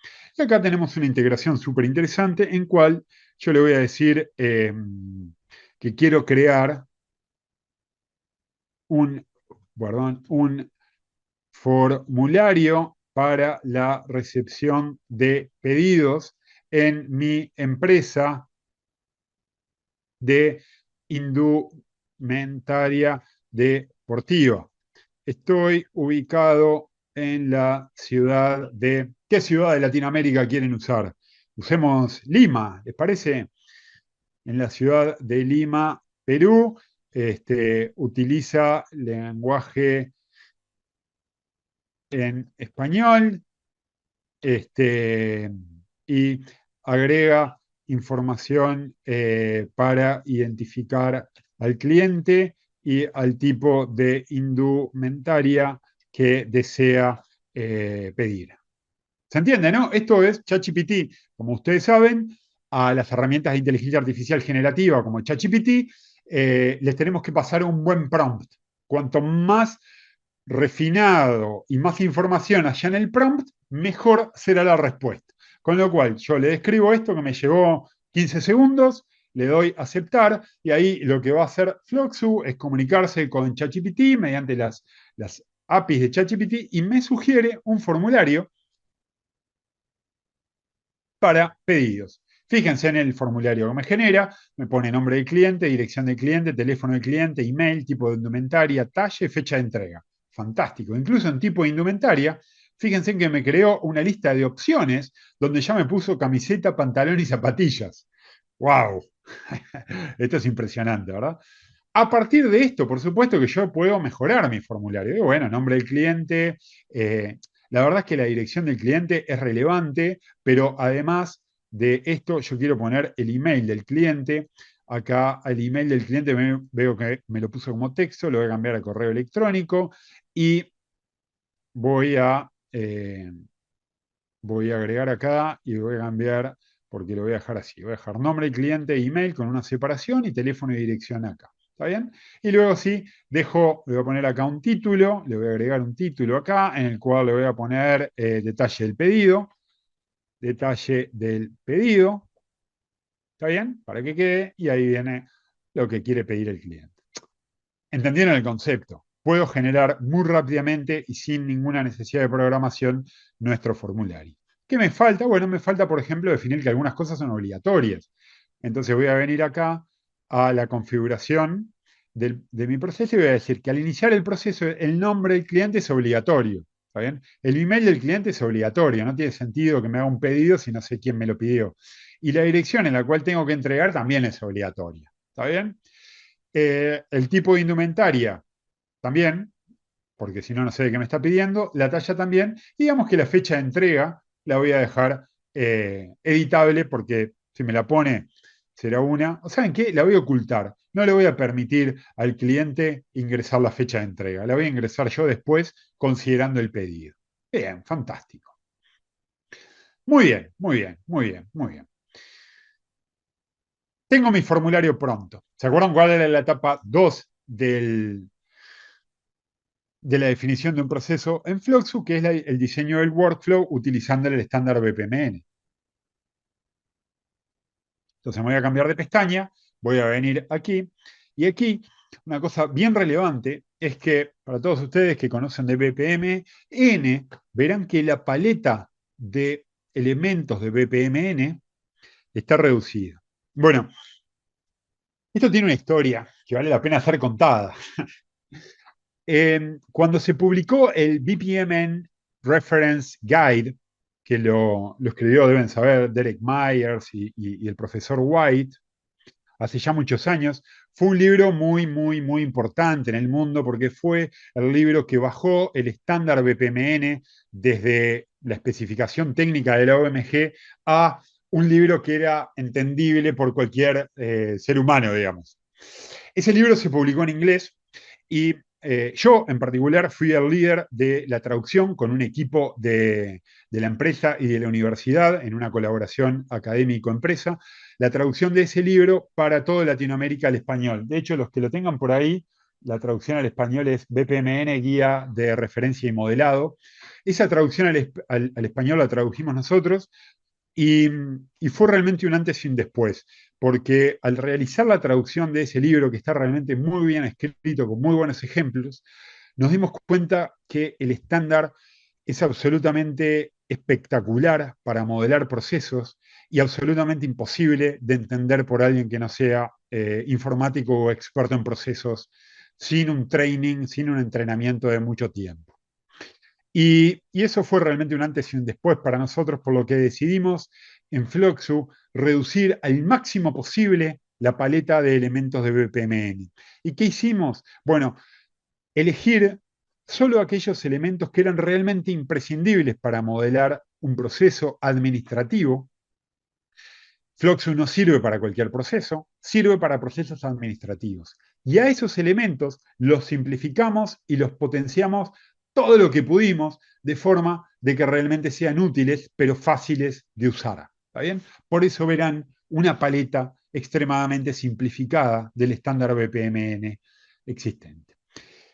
Speaker 2: acá tenemos una integración súper interesante en cual yo le voy a decir que quiero crear un, perdón, un formulario para la recepción de pedidos en mi empresa de indumentaria deportiva. Estoy ubicado en la ciudad de... ¿Qué ciudad de Latinoamérica quieren usar? Usemos Lima, ¿les parece? En la ciudad de Lima, Perú, utiliza lenguaje en español, este, y agrega información para identificar al cliente y al tipo de indumentaria que desea pedir. ¿Se entiende, no? Esto es ChatGPT, como ustedes saben, a las herramientas de inteligencia artificial generativa como ChatGPT, les tenemos que pasar un buen prompt. Cuanto más refinado y más información haya en el prompt, mejor será la respuesta. Con lo cual, yo le describo esto que me llevó 15 segundos, le doy aceptar y ahí lo que va a hacer Floxu es comunicarse con ChatGPT mediante las APIs de ChatGPT y me sugiere un formulario para pedidos. Fíjense en el formulario que me genera, me pone nombre del cliente, dirección del cliente, teléfono del cliente, email, tipo de indumentaria, talle, fecha de entrega. Fantástico. Incluso en tipo de indumentaria, fíjense que me creó una lista de opciones donde ya me puso camiseta, pantalón y zapatillas. ¡Wow! Esto es impresionante, ¿verdad? A partir de esto, por supuesto que yo puedo mejorar mi formulario. Digo, bueno, nombre del cliente. La verdad es que la dirección del cliente es relevante, pero además de esto, yo quiero poner el email del cliente. Acá el email del cliente veo que me lo puso como texto, lo voy a cambiar a correo electrónico y voy a, eh, voy a agregar acá y voy a cambiar, porque lo voy a dejar así. Voy a dejar nombre del cliente, email con una separación y teléfono y dirección acá. ¿Está bien? Y luego sí, le voy a poner acá un título, le voy a agregar un título acá, en el cual le voy a poner detalle del pedido, ¿está bien? Para que quede, y ahí viene lo que quiere pedir el cliente. ¿Entendieron el concepto? Puedo generar muy rápidamente y sin ninguna necesidad de programación nuestro formulario. ¿Qué me falta? Bueno, me falta, por ejemplo, definir que algunas cosas son obligatorias. Entonces voy a venir acá a la configuración de mi proceso y voy a decir que al iniciar el proceso el nombre del cliente es obligatorio. ¿Está bien? El email del cliente es obligatorio. No tiene sentido que me haga un pedido si no sé quién me lo pidió. Y la dirección en la cual tengo que entregar también es obligatoria. ¿Está bien? El tipo de indumentaria también, porque si no, no sé de qué me está pidiendo. La talla también. Y digamos que la fecha de entrega la voy a dejar editable porque si me la pone será una. ¿Saben qué? La voy a ocultar. No le voy a permitir al cliente ingresar la fecha de entrega. La voy a ingresar yo después considerando el pedido. Bien, fantástico. Muy bien, muy bien, muy bien, muy bien. Tengo mi formulario pronto. ¿Se acuerdan cuál era la etapa 2 de la definición de un proceso en Fluxus, que es el diseño del workflow utilizando el estándar BPMN? Entonces me voy a cambiar de pestaña, voy a venir aquí, y aquí una cosa bien relevante es que para todos ustedes que conocen de BPMN, verán que la paleta de elementos de BPMN está reducida. Bueno, esto tiene una historia que vale la pena ser contada. Cuando se publicó el BPMN Reference Guide, que lo escribió, deben saber, Derek Myers y el profesor White, hace ya muchos años, fue un libro muy, muy, muy importante en el mundo porque fue el libro que bajó el estándar BPMN desde la especificación técnica de la OMG a un libro que era entendible por cualquier ser humano, digamos. Ese libro se publicó en inglés y yo en particular fui el líder de la traducción con un equipo de la empresa y de la universidad en una colaboración académico-empresa, la traducción de ese libro para toda Latinoamérica al español. De hecho, los que lo tengan por ahí, la traducción al español es BPMN, Guía de Referencia y Modelado. Esa traducción al español la tradujimos nosotros y, y fue realmente un antes y un después, porque al realizar la traducción de ese libro, que está realmente muy bien escrito, con muy buenos ejemplos, nos dimos cuenta que el estándar es absolutamente espectacular para modelar procesos y absolutamente imposible de entender por alguien que no sea informático o experto en procesos sin un training, sin un entrenamiento de mucho tiempo. Y eso fue realmente un antes y un después para nosotros, por lo que decidimos en Fluxu reducir al máximo posible la paleta de elementos de BPMN. ¿Y qué hicimos? Bueno, elegir solo aquellos elementos que eran realmente imprescindibles para modelar un proceso administrativo. Fluxus no sirve para cualquier proceso, sirve para procesos administrativos. Y a esos elementos los simplificamos y los potenciamos todo lo que pudimos de forma de que realmente sean útiles, pero fáciles de usar. ¿Está bien? Por eso verán una paleta extremadamente simplificada del estándar BPMN existente.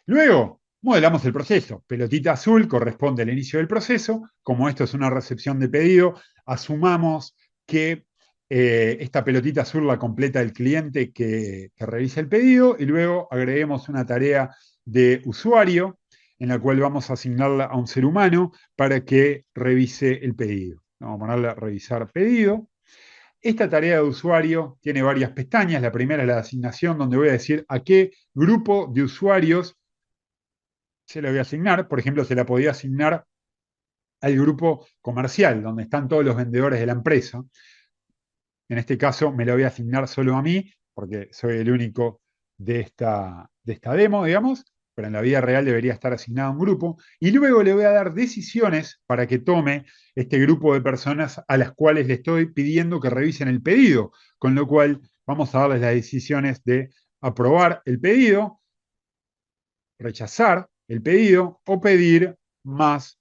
Speaker 2: Luego, modelamos el proceso. Pelotita azul corresponde al inicio del proceso. Como esto es una recepción de pedido, asumamos que esta pelotita azul la completa el cliente que revisa el pedido y luego agreguemos una tarea de usuario en la cual vamos a asignarla a un ser humano para que revise el pedido. Vamos a ponerle a revisar pedido. Esta tarea de usuario tiene varias pestañas. La primera es la de asignación, donde voy a decir a qué grupo de usuarios se la voy a asignar. Por ejemplo, se la podía asignar al grupo comercial, donde están todos los vendedores de la empresa. En este caso me la voy a asignar solo a mí, porque soy el único de esta demo, digamos, pero en la vida real debería estar asignado a un grupo. Y luego le voy a dar decisiones para que tome este grupo de personas a las cuales le estoy pidiendo que revisen el pedido, con lo cual vamos a darles las decisiones de aprobar el pedido, rechazar el pedido o pedir más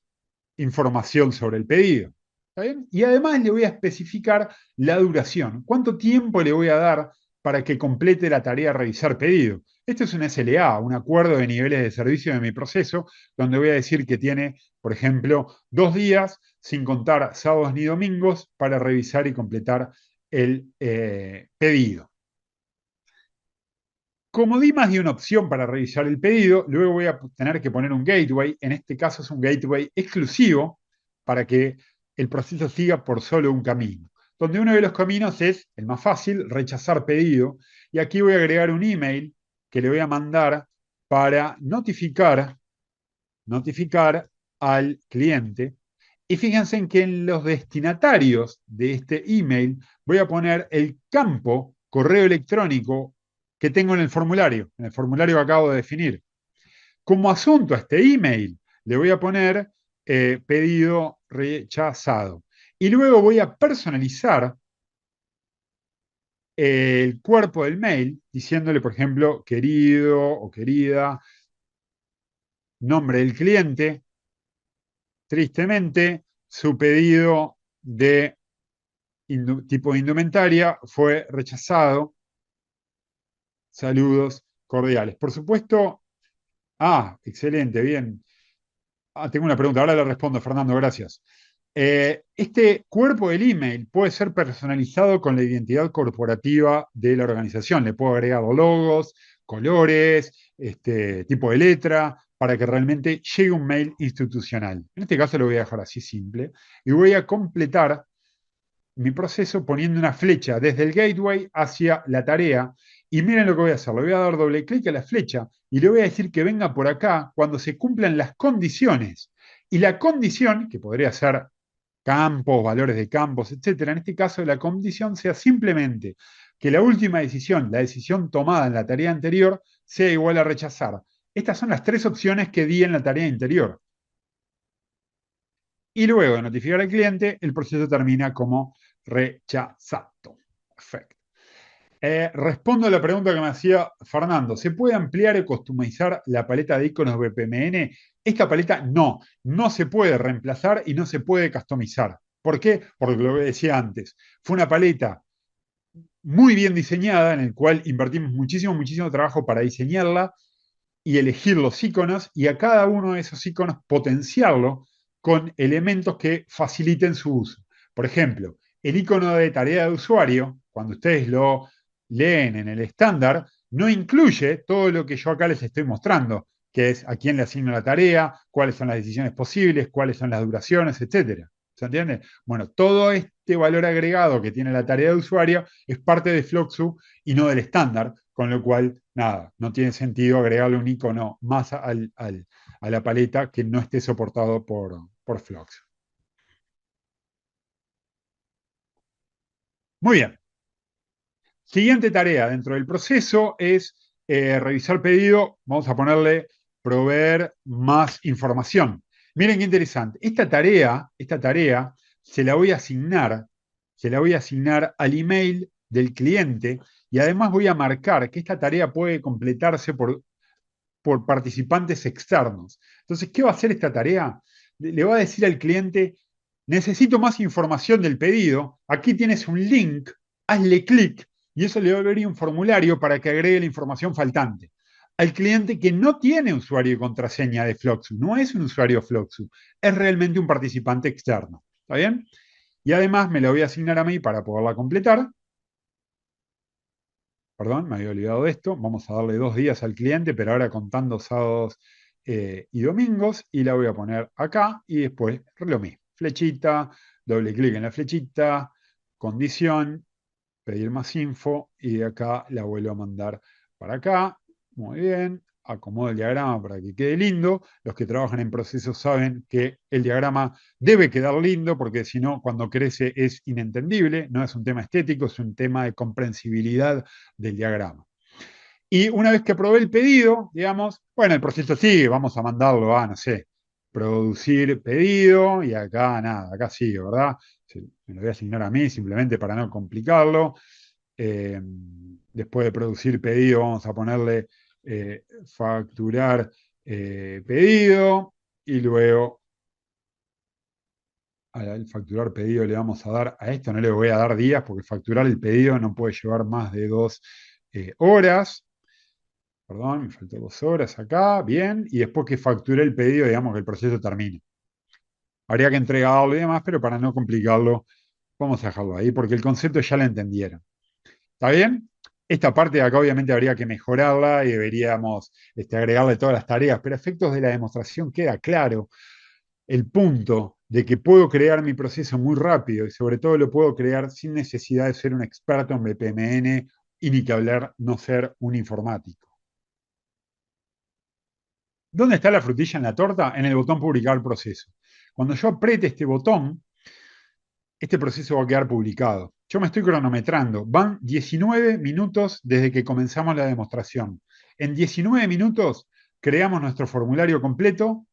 Speaker 2: información sobre el pedido. ¿Está bien? Y además le voy a especificar la duración. ¿Cuánto tiempo le voy a dar para que complete la tarea de revisar pedido? Esto es un SLA, un acuerdo de niveles de servicio de mi proceso, donde voy a decir que tiene, por ejemplo, 2 días, sin contar sábados ni domingos, para revisar y completar el pedido. Como di más de una opción para revisar el pedido, luego voy a tener que poner un gateway. En este caso es un gateway exclusivo para que el proceso siga por solo un camino. Donde uno de los caminos es el más fácil, rechazar pedido. Y aquí voy a agregar un email que le voy a mandar para notificar al cliente. Y fíjense en que en los destinatarios de este email voy a poner el campo correo electrónico que tengo en el formulario que acabo de definir. Como asunto a este email, le voy a poner pedido rechazado. Y luego voy a personalizar el cuerpo del mail, diciéndole, por ejemplo, querido o querida, nombre del cliente, tristemente, su pedido de tipo de indumentaria fue rechazado. Saludos cordiales. Por supuesto, excelente, bien. Tengo una pregunta, ahora la respondo, Fernando, gracias. Este cuerpo del email puede ser personalizado con la identidad corporativa de la organización. Le puedo agregar logos, colores, tipo de letra, para que realmente llegue un mail institucional. En este caso lo voy a dejar así simple y voy a completar mi proceso poniendo una flecha desde el gateway hacia la tarea. Y miren lo que voy a hacer. Le voy a dar doble clic a la flecha y le voy a decir que venga por acá cuando se cumplan las condiciones. Y la condición, que podría ser campos, valores de campos, etcétera, en este caso la condición sea simplemente que la última decisión, la decisión tomada en la tarea anterior, sea igual a rechazar. Estas son las tres opciones que di en la tarea anterior. Y luego de notificar al cliente, el proceso termina como rechazado. Perfecto. Respondo a la pregunta que me hacía Fernando. ¿Se puede ampliar o customizar la paleta de iconos BPMN? Esta paleta no se puede reemplazar y no se puede customizar. ¿Por qué? Porque lo que decía antes. Fue una paleta muy bien diseñada en el cual invertimos muchísimo trabajo para diseñarla y elegir los iconos y a cada uno de esos iconos potenciarlo con elementos que faciliten su uso. Por ejemplo, el icono de tarea de usuario, cuando ustedes lo leen en el estándar, no incluye todo lo que yo acá les estoy mostrando, que es a quién le asigno la tarea, cuáles son las decisiones posibles, cuáles son las duraciones, etcétera. ¿Se entiende? Bueno, todo este valor agregado que tiene la tarea de usuario es parte de Floxu y no del estándar, con lo cual, nada, no tiene sentido agregarle un icono más a la paleta que no esté soportado por Floxu. Muy bien. Siguiente tarea dentro del proceso es revisar pedido. Vamos a ponerle proveer más información. Miren qué interesante. Esta tarea se la voy a asignar al email del cliente y además voy a marcar que esta tarea puede completarse por participantes externos. Entonces, ¿qué va a hacer esta tarea? Le va a decir al cliente, necesito más información del pedido, aquí tienes un link, hazle clic y eso le va a abrir un formulario para que agregue la información faltante. Al cliente que no tiene usuario y contraseña de Floxu, no es un usuario Floxu, es realmente un participante externo. ¿Está bien? Y además me la voy a asignar a mí para poderla completar. Perdón, me había olvidado de esto. Vamos a darle 2 días al cliente, pero ahora contando sábados y domingos. Y la voy a poner acá y después lo mismo. Flechita, doble clic en la flechita, condición, pedir más info y de acá la vuelvo a mandar para acá. Muy bien. Acomodo el diagrama para que quede lindo. Los que trabajan en procesos saben que el diagrama debe quedar lindo porque si no, cuando crece es inentendible. No es un tema estético, es un tema de comprensibilidad del diagrama. Y una vez que aprobé el pedido, digamos, bueno, el proceso sigue, vamos a mandarlo a, no sé, producir pedido y acá nada, acá sigue, ¿verdad? Me lo voy a asignar a mí simplemente para no complicarlo. Después de producir pedido, vamos a ponerle facturar pedido y luego al facturar pedido le vamos a dar, a esto no le voy a dar días porque facturar el pedido no puede llevar más de 2 horas. Perdón, me faltó 2 horas acá, bien, y después que facture el pedido, digamos que el proceso termine. Habría que entregarlo y demás, pero para no complicarlo, vamos a dejarlo ahí, porque el concepto ya lo entendieron. ¿Está bien? Esta parte de acá obviamente habría que mejorarla y deberíamos agregarle todas las tareas, pero a efectos de la demostración queda claro el punto de que puedo crear mi proceso muy rápido y sobre todo lo puedo crear sin necesidad de ser un experto en BPMN y ni que hablar no ser un informático. ¿Dónde está la frutilla en la torta? En el botón publicar proceso. Cuando yo apriete este botón, este proceso va a quedar publicado. Yo me estoy cronometrando. Van 19 minutos desde que comenzamos la demostración. En 19 minutos creamos nuestro formulario completo,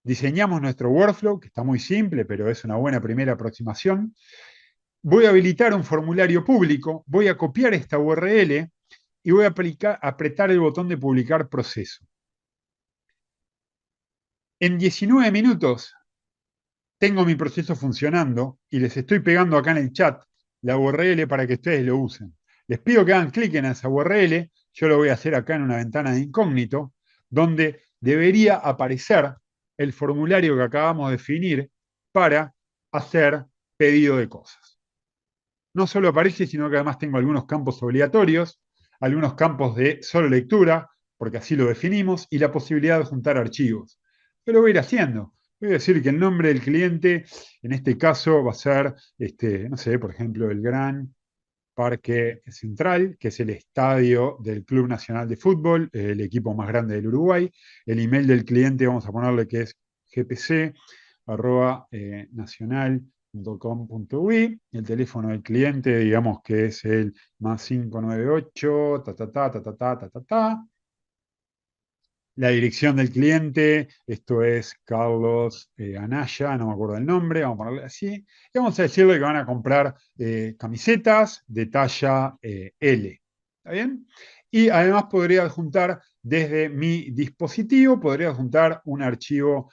Speaker 2: diseñamos nuestro workflow, que está muy simple, pero es una buena primera aproximación. voy a habilitar un formulario público, voy a copiar esta URL y voy a apretar el botón de publicar proceso. En 19 minutos tengo mi proceso funcionando y les estoy pegando acá en el chat la URL para que ustedes lo usen. Les pido que hagan clic en esa URL, yo lo voy a hacer acá en una ventana de incógnito, donde debería aparecer el formulario que acabamos de definir para hacer pedido de cosas. No solo aparece, sino que además tengo algunos campos obligatorios, algunos campos de solo lectura, porque así lo definimos, y la posibilidad de juntar archivos. Yo lo voy a ir haciendo. Voy a decir que el nombre del cliente, en este caso, va a ser, no sé, por ejemplo, el Gran Parque Central, que es el estadio del Club Nacional de Fútbol, el equipo más grande del Uruguay. El email del cliente, vamos a ponerle que es gpc@nacional.com.uy. El teléfono del cliente, digamos que es el +598, ta, ta, ta, ta, ta, ta, ta, ta, ta. La dirección del cliente, esto es Carlos Anaya, no me acuerdo el nombre, vamos a ponerle así. Y vamos a decirle que van a comprar camisetas de talla L. ¿Está bien? Y además podría adjuntar desde mi dispositivo, podría adjuntar un archivo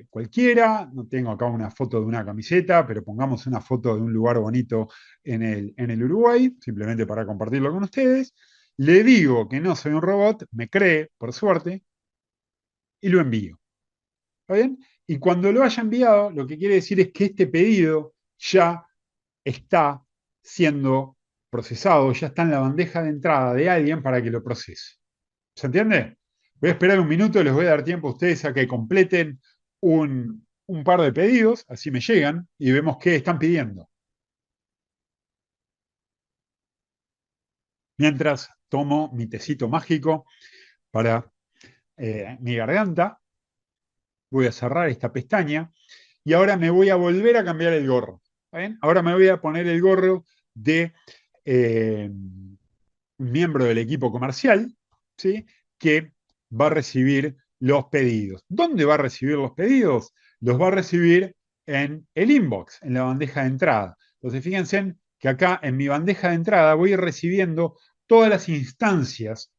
Speaker 2: cualquiera. No tengo acá una foto de una camiseta, pero pongamos una foto de un lugar bonito en el Uruguay, simplemente para compartirlo con ustedes. Le digo que no soy un robot, me cree, por suerte, y lo envío. ¿Está bien? Y cuando lo haya enviado, lo que quiere decir es que este pedido ya está siendo procesado, ya está en la bandeja de entrada de alguien para que lo procese. ¿Se entiende? Voy a esperar un minuto, les voy a dar tiempo a ustedes a que completen un par de pedidos, así me llegan, y vemos qué están pidiendo. Mientras tomo mi tecito mágico para mi garganta, voy a cerrar esta pestaña y ahora me voy a volver a cambiar el gorro. ¿Está bien? Ahora me voy a poner el gorro de un miembro del equipo comercial, ¿sí? Que va a recibir los pedidos. ¿Dónde va a recibir los pedidos? Los va a recibir en el inbox, en la bandeja de entrada. Entonces, fíjense que acá en mi bandeja de entrada voy a ir recibiendo todas las instancias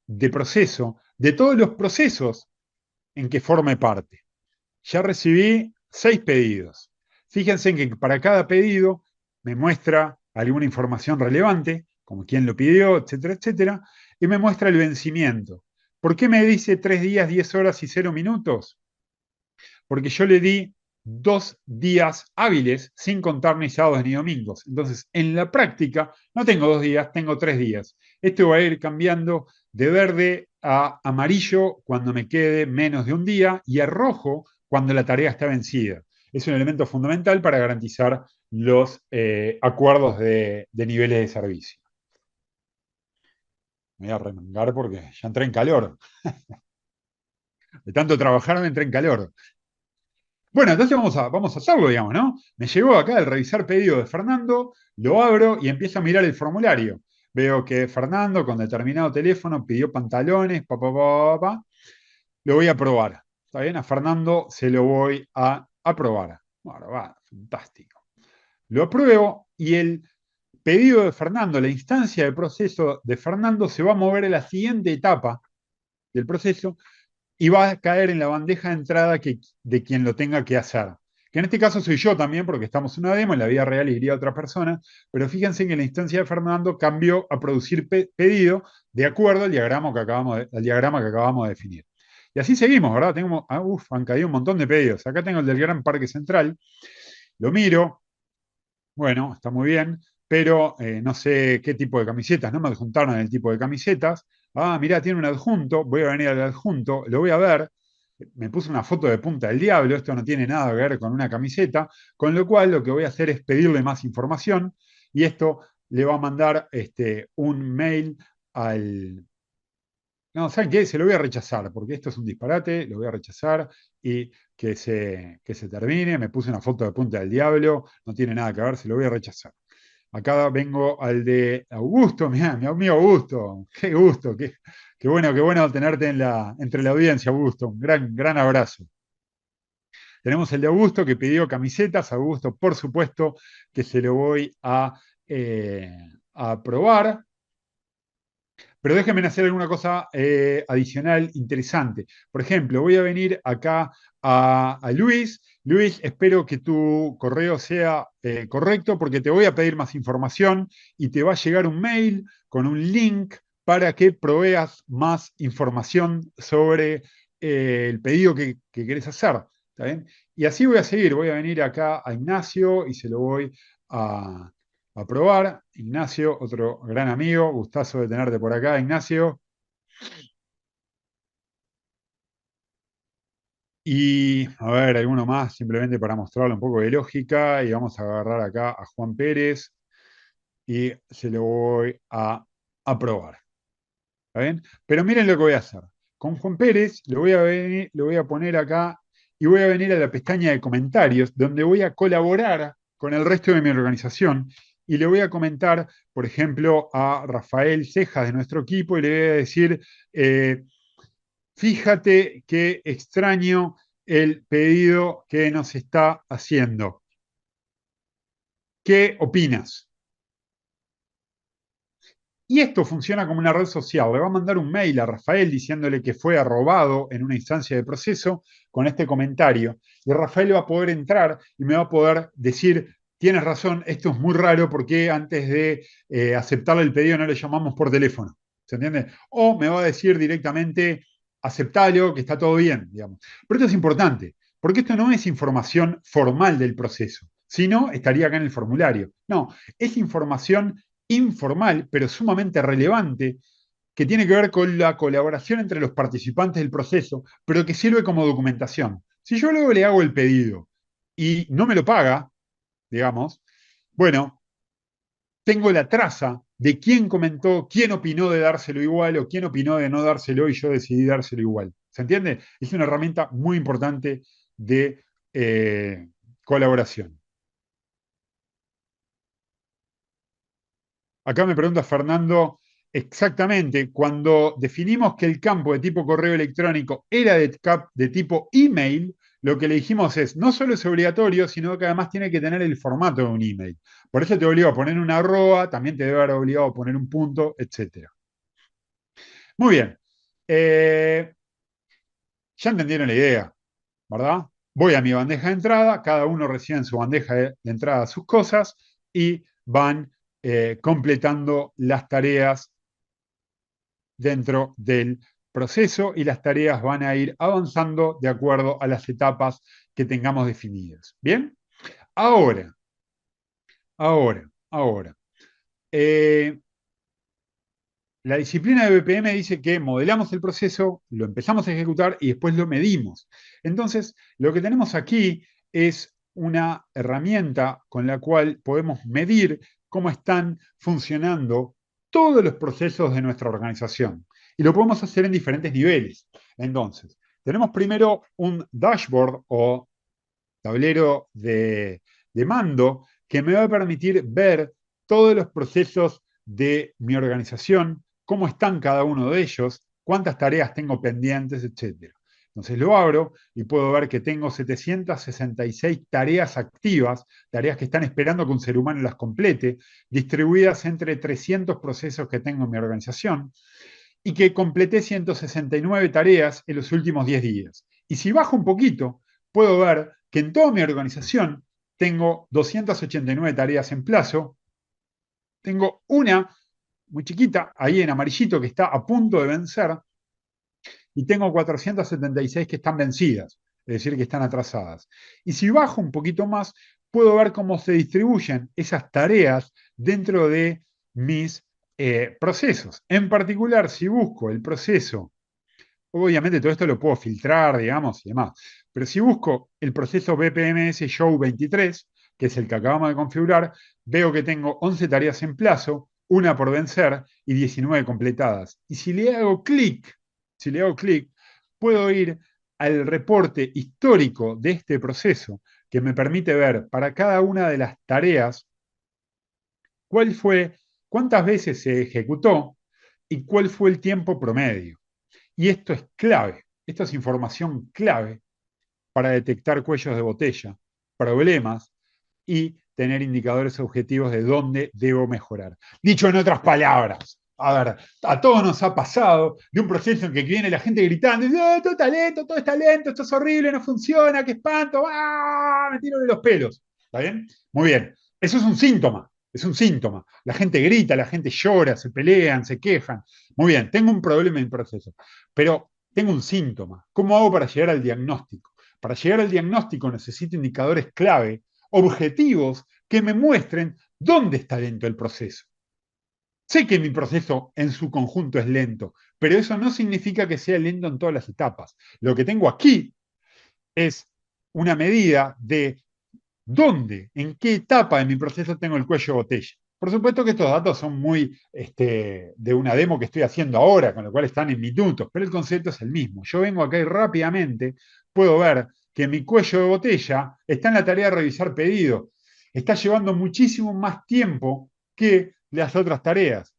Speaker 2: de proceso, de todos los procesos en que forme parte. Ya recibí 6 pedidos. Fíjense que para cada pedido me muestra alguna información relevante, como quién lo pidió, etcétera, etcétera, y me muestra el vencimiento. ¿Por qué me dice 3 días, 10 horas y 0 minutos? Porque yo le di 2 días hábiles sin contar ni sábados ni domingos. Entonces, en la práctica, no tengo 2 días, tengo 3 días. Esto va a ir cambiando de verde a amarillo cuando me quede menos de un día y a rojo cuando la tarea está vencida. Es un elemento fundamental para garantizar los acuerdos de niveles de servicio. Me voy a remangar porque ya entré en calor. De tanto trabajar me entré en calor. Bueno, entonces vamos a hacerlo, digamos, ¿no? Me llegó acá el revisar pedido de Fernando, lo abro y empiezo a mirar el formulario. Veo que Fernando con determinado teléfono pidió pantalones, Lo voy a probar. ¿Está bien? A Fernando se lo voy a aprobar. Bueno, va, fantástico. Lo apruebo y el pedido de Fernando, la instancia de proceso de Fernando se va a mover a la siguiente etapa del proceso y va a caer en la bandeja de entrada de quien lo tenga que hacer. Que en este caso soy yo también, porque estamos en una demo, en la vida real iría otra persona, pero fíjense que la instancia de Fernando cambió a producir pedido de acuerdo al diagrama que acabamos de definir. Y así seguimos, ¿verdad? Han caído un montón de pedidos. Acá tengo el del Gran Parque Central, lo miro, bueno, está muy bien, pero no sé qué tipo de camisetas, no me adjuntaron el tipo de camisetas. Ah, mirá, tiene un adjunto, voy a venir al adjunto, lo voy a ver. Me puse una foto de Punta del Diablo, esto no tiene nada que ver con una camiseta, con lo cual lo que voy a hacer es pedirle más información y esto le va a mandar un mail al... No, ¿saben qué? Se lo voy a rechazar, porque esto es un disparate, lo voy a rechazar y que se termine. Me puse una foto de Punta del Diablo, no tiene nada que ver, se lo voy a rechazar. Acá vengo al de Augusto, mirá, mi amigo Augusto, qué gusto, qué bueno tenerte entre la audiencia, Augusto, un gran abrazo. Tenemos el de Augusto que pidió camisetas. Augusto, por supuesto, que se lo voy a probar. Pero déjenme hacer alguna cosa adicional interesante. Por ejemplo, voy a venir acá a Luis. Luis, espero que tu correo sea correcto porque te voy a pedir más información y te va a llegar un mail con un link para que proveas más información sobre el pedido que querés hacer. ¿Está bien? Y así voy a seguir. Voy a venir acá a Ignacio y se lo voy a, a probar. Ignacio, otro gran amigo, gustazo de tenerte por acá, Ignacio. Y a ver, alguno más, simplemente para mostrarle un poco de lógica. Y vamos a agarrar acá a Juan Pérez y se lo voy a probar. ¿Está bien? Pero miren lo que voy a hacer. Con Juan Pérez lo voy a poner acá y voy a venir a la pestaña de comentarios, donde voy a colaborar con el resto de mi organización y le voy a comentar, por ejemplo, a Rafael Cejas de nuestro equipo y le voy a decir, eh, fíjate que extraño el pedido que nos está haciendo. ¿Qué opinas? Y esto funciona como una red social. Le va a mandar un mail a Rafael diciéndole que fue arrobado en una instancia de proceso con este comentario. Y Rafael va a poder entrar y me va a poder decir, tienes razón, esto es muy raro porque antes de aceptarle el pedido no le llamamos por teléfono. ¿Se entiende? O me va a decir directamente, aceptalo, que está todo bien, digamos. Pero esto es importante, porque esto no es información formal del proceso, sino estaría acá en el formulario. No, es información informal, pero sumamente relevante, que tiene que ver con la colaboración entre los participantes del proceso, pero que sirve como documentación. Si yo luego le hago el pedido y no me lo paga, digamos, bueno, tengo la traza de quién comentó, quién opinó de dárselo igual o quién opinó de no dárselo y yo decidí dárselo igual. ¿Se entiende? Es una herramienta muy importante de colaboración. Acá me pregunta Fernando, exactamente, cuando definimos que el campo de tipo correo electrónico era de tipo email, lo que le dijimos es, no solo es obligatorio, sino que además tiene que tener el formato de un email. Por eso te obligo a poner una arroba, también te debe haber obligado a poner un punto, etcétera. Muy bien. Eh, ya entendieron la idea, ¿verdad? Voy a mi bandeja de entrada, cada uno recibe en su bandeja de entrada sus cosas y van completando las tareas dentro del proceso y las tareas van a ir avanzando de acuerdo a las etapas que tengamos definidas. ¿Bien? Ahora, ahora. Eh, la disciplina de BPM dice que modelamos el proceso, lo empezamos a ejecutar y después lo medimos. Entonces, lo que tenemos aquí es una herramienta con la cual podemos medir cómo están funcionando todos los procesos de nuestra organización. Y lo podemos hacer en diferentes niveles. Entonces, tenemos primero un dashboard o tablero de mando que me va a permitir ver todos los procesos de mi organización, cómo están cada uno de ellos, cuántas tareas tengo pendientes, etcétera. Entonces lo abro y puedo ver que tengo 766 tareas activas, tareas que están esperando que un ser humano las complete, distribuidas entre 300 procesos que tengo en mi organización y que completé 169 tareas en los últimos 10 días. Y si bajo un poquito, puedo ver que en toda mi organización tengo 289 tareas en plazo, tengo una muy chiquita ahí en amarillito que está a punto de vencer y tengo 476 que están vencidas, es decir, que están atrasadas. Y si bajo un poquito más, puedo ver cómo se distribuyen esas tareas dentro de mis procesos. En particular, si busco el proceso, obviamente todo esto lo puedo filtrar, digamos, y demás, pero si busco el proceso BPMS Show 23, que es el que acabamos de configurar, veo que tengo 11 tareas en plazo, una por vencer y 19 completadas. Y si le hago clic, puedo ir al reporte histórico de este proceso que me permite ver para cada una de las tareas cuál fue, cuántas veces se ejecutó y cuál fue el tiempo promedio. Y esto es clave, esto es información clave para detectar cuellos de botella, problemas y tener indicadores objetivos de dónde debo mejorar. Dicho en otras palabras, a ver, a todos nos ha pasado de un proceso en que viene la gente gritando, oh, todo es talento, esto es horrible, no funciona, qué espanto, ¡ah! Me tiro de los pelos. ¿Está bien? Muy bien. Eso es un síntoma, es un síntoma. La gente grita, la gente llora, se pelean, se quejan. Muy bien, tengo un problema en el proceso, pero tengo un síntoma. ¿Cómo hago para llegar al diagnóstico? Para llegar al diagnóstico necesito indicadores clave, objetivos, que me muestren dónde está lento el proceso. Sé que mi proceso en su conjunto es lento, pero eso no significa que sea lento en todas las etapas. Lo que tengo aquí es una medida de dónde, en qué etapa de mi proceso tengo el cuello de botella. Por supuesto que estos datos son muy de una demo que estoy haciendo ahora, con lo cual están en minutos, pero el concepto es el mismo. Yo vengo acá y rápidamente puedo ver que mi cuello de botella está en la tarea de revisar pedido. Está llevando muchísimo más tiempo que las otras tareas.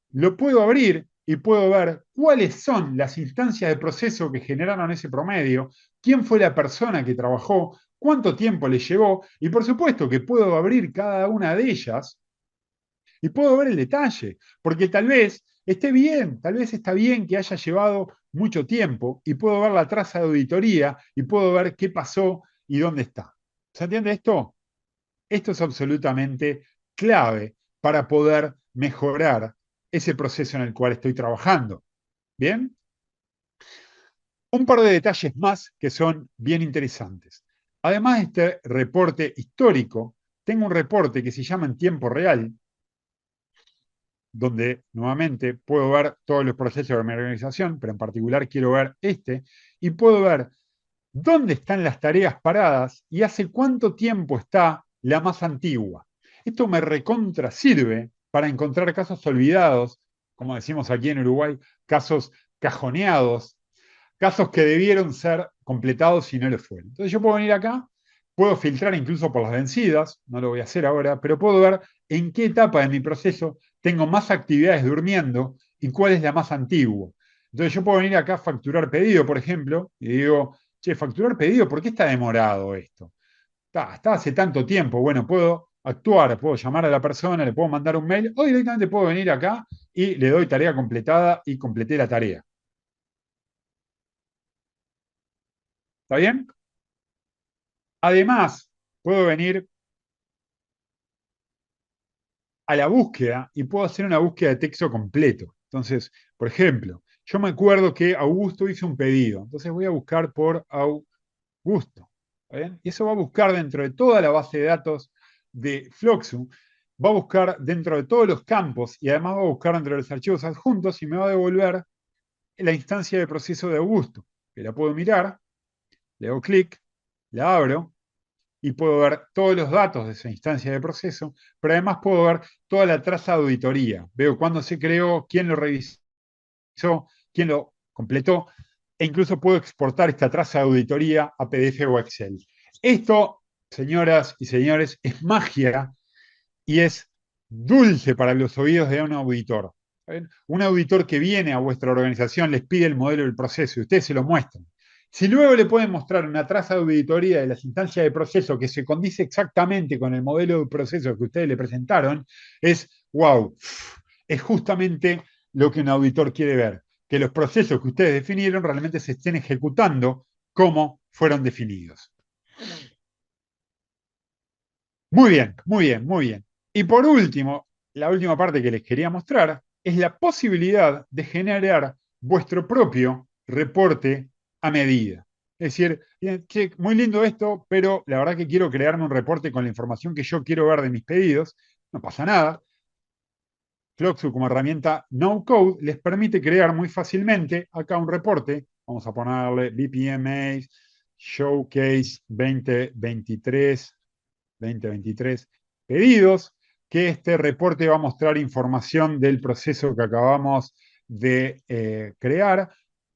Speaker 2: Lo puedo abrir y puedo ver cuáles son las instancias de proceso que generaron ese promedio, quién fue la persona que trabajó, cuánto tiempo le llevó, y por supuesto que puedo abrir cada una de ellas y puedo ver el detalle, porque tal vez esté bien, tal vez está bien que haya llevado mucho tiempo y puedo ver la traza de auditoría y puedo ver qué pasó y dónde está. ¿Se entiende esto? Esto es absolutamente clave para poder mejorar ese proceso en el cual estoy trabajando. ¿Bien? Un par de detalles más que son bien interesantes. Además de este reporte histórico, tengo un reporte que se llama en tiempo real, donde nuevamente puedo ver todos los procesos de mi organización, pero en particular quiero ver este, y puedo ver dónde están las tareas paradas y hace cuánto tiempo está la más antigua. Esto me recontra sirve para encontrar casos olvidados, como decimos aquí en Uruguay, casos cajoneados, casos que debieron ser completados y no lo fueron. Entonces yo puedo venir acá, puedo filtrar incluso por las vencidas, no lo voy a hacer ahora, pero puedo ver en qué etapa de mi proceso tengo más actividades durmiendo y cuál es la más antigua. Entonces yo puedo venir acá a facturar pedido, por ejemplo, y digo, che, facturar pedido, ¿por qué está demorado esto? Está hace tanto tiempo. Bueno, puedo actuar, puedo llamar a la persona, le puedo mandar un mail o directamente puedo venir acá y le doy tarea completada y completé la tarea. ¿Está bien? Además, puedo venir a la búsqueda y puedo hacer una búsqueda de texto completo. Entonces, por ejemplo, yo me acuerdo que Augusto hizo un pedido. Entonces voy a buscar por Augusto. ¿Está bien? Y eso va a buscar dentro de toda la base de datos de Floxu. Va a buscar dentro de todos los campos y además va a buscar dentro de los archivos adjuntos y me va a devolver la instancia de proceso de Augusto, que la puedo mirar, le hago clic, la abro y puedo ver todos los datos de esa instancia de proceso, pero además puedo ver toda la traza de auditoría. Veo cuándo se creó, quién lo revisó, quién lo completó, e incluso puedo exportar esta traza de auditoría a PDF o Excel. Esto, señoras y señores, es magia y es dulce para los oídos de un auditor. ¿Saben? Un auditor que viene a vuestra organización les pide el modelo del proceso y ustedes se lo muestran. Si luego le pueden mostrar una traza de auditoría de las instancias de proceso que se condice exactamente con el modelo de proceso que ustedes le presentaron, es wow, es justamente lo que un auditor quiere ver, que los procesos que ustedes definieron realmente se estén ejecutando como fueron definidos. Muy bien, muy bien, muy bien. Y por último, la última parte que les quería mostrar es la posibilidad de generar vuestro propio reporte a medida. Es decir, che, muy lindo esto, pero la verdad que quiero crearme un reporte con la información que yo quiero ver de mis pedidos. No pasa nada. Floxu como herramienta no code les permite crear muy fácilmente acá un reporte. Vamos a ponerle BPMA Showcase 2023 pedidos, que este reporte va a mostrar información del proceso que acabamos de crear,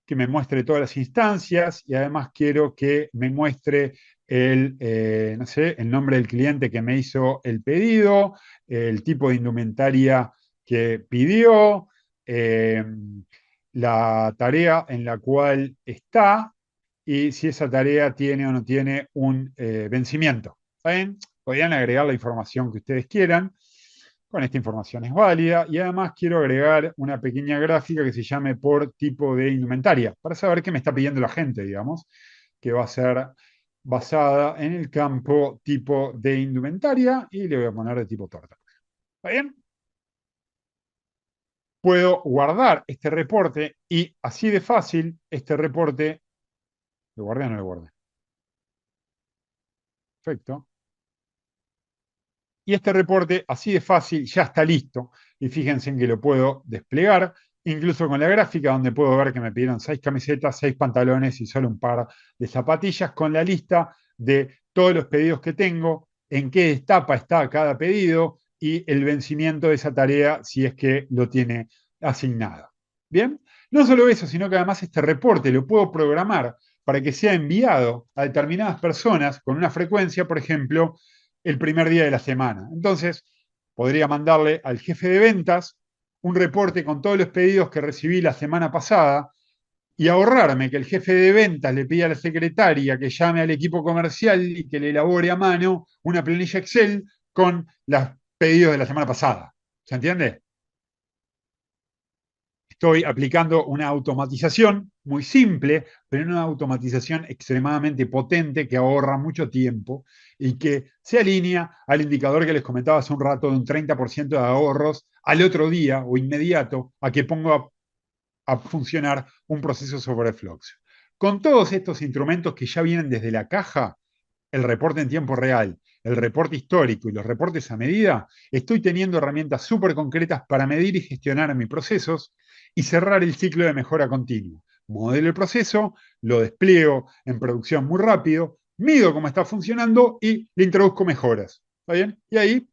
Speaker 2: que me muestre todas las instancias y además quiero que me muestre no sé, el nombre del cliente que me hizo el pedido, el tipo de indumentaria que pidió, la tarea en la cual está y si esa tarea tiene o no tiene un vencimiento. ¿Está bien? Podrían agregar la información que ustedes quieran. Con esta información es válida y además quiero agregar una pequeña gráfica que se llame por tipo de indumentaria para saber qué me está pidiendo la gente, digamos, que va a ser basada en el campo tipo de indumentaria y le voy a poner de tipo torta. ¿Está bien? Puedo guardar este reporte y así de fácil este reporte, ¿lo guardé o no lo guardé? Perfecto. Y este reporte, así de fácil, ya está listo. Y fíjense en que lo puedo desplegar, incluso con la gráfica, donde puedo ver que me pidieron 6 camisetas, 6 pantalones y solo un par de zapatillas, con la lista de todos los pedidos que tengo, en qué etapa está cada pedido y el vencimiento de esa tarea si es que lo tiene asignada. Bien, no solo eso, sino que además este reporte lo puedo programar para que sea enviado a determinadas personas con una frecuencia, por ejemplo, el primer día de la semana. Entonces, podría mandarle al jefe de ventas un reporte con todos los pedidos que recibí la semana pasada y ahorrarme que el jefe de ventas le pida a la secretaria que llame al equipo comercial y que le elabore a mano una planilla Excel con los pedidos de la semana pasada. ¿Se entiende? Estoy aplicando una automatización muy simple, pero una automatización extremadamente potente que ahorra mucho tiempo y que se alinea al indicador que les comentaba hace un rato de un 30% de ahorros al otro día o inmediato a que pongo a funcionar un proceso sobre Flux. Con todos estos instrumentos que ya vienen desde la caja, el reporte en tiempo real, el reporte histórico y los reportes a medida, estoy teniendo herramientas súper concretas para medir y gestionar mis procesos y cerrar el ciclo de mejora continua. Modelo el proceso, lo despliego en producción muy rápido, mido cómo está funcionando y le introduzco mejoras. ¿Está bien? Y ahí,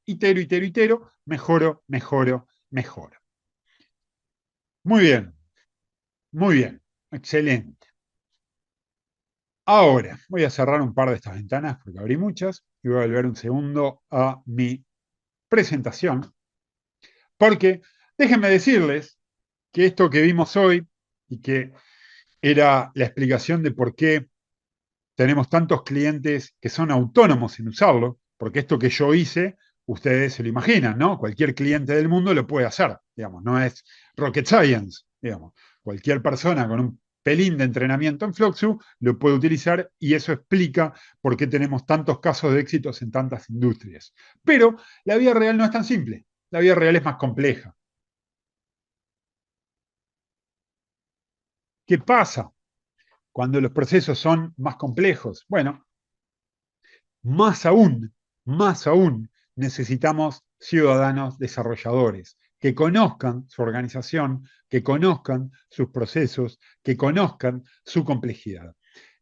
Speaker 2: itero, itero, itero, mejoro, mejoro, mejoro. Muy bien, muy bien, excelente. Ahora, voy a cerrar un par de estas ventanas porque abrí muchas y voy a volver un segundo a mi presentación, porque déjenme decirles que esto que vimos hoy y que era la explicación de por qué tenemos tantos clientes que son autónomos en usarlo, porque esto que yo hice, ustedes se lo imaginan, ¿no? Cualquier cliente del mundo lo puede hacer, digamos, no es rocket science, digamos. Cualquier persona con un pelín de entrenamiento en Floxu lo puede utilizar y eso explica por qué tenemos tantos casos de éxitos en tantas industrias. Pero la vida real no es tan simple, la vida real es más compleja. ¿Qué pasa cuando los procesos son más complejos? Bueno, más aún, más aún, necesitamos ciudadanos desarrolladores que conozcan su organización, que conozcan sus procesos, que conozcan su complejidad.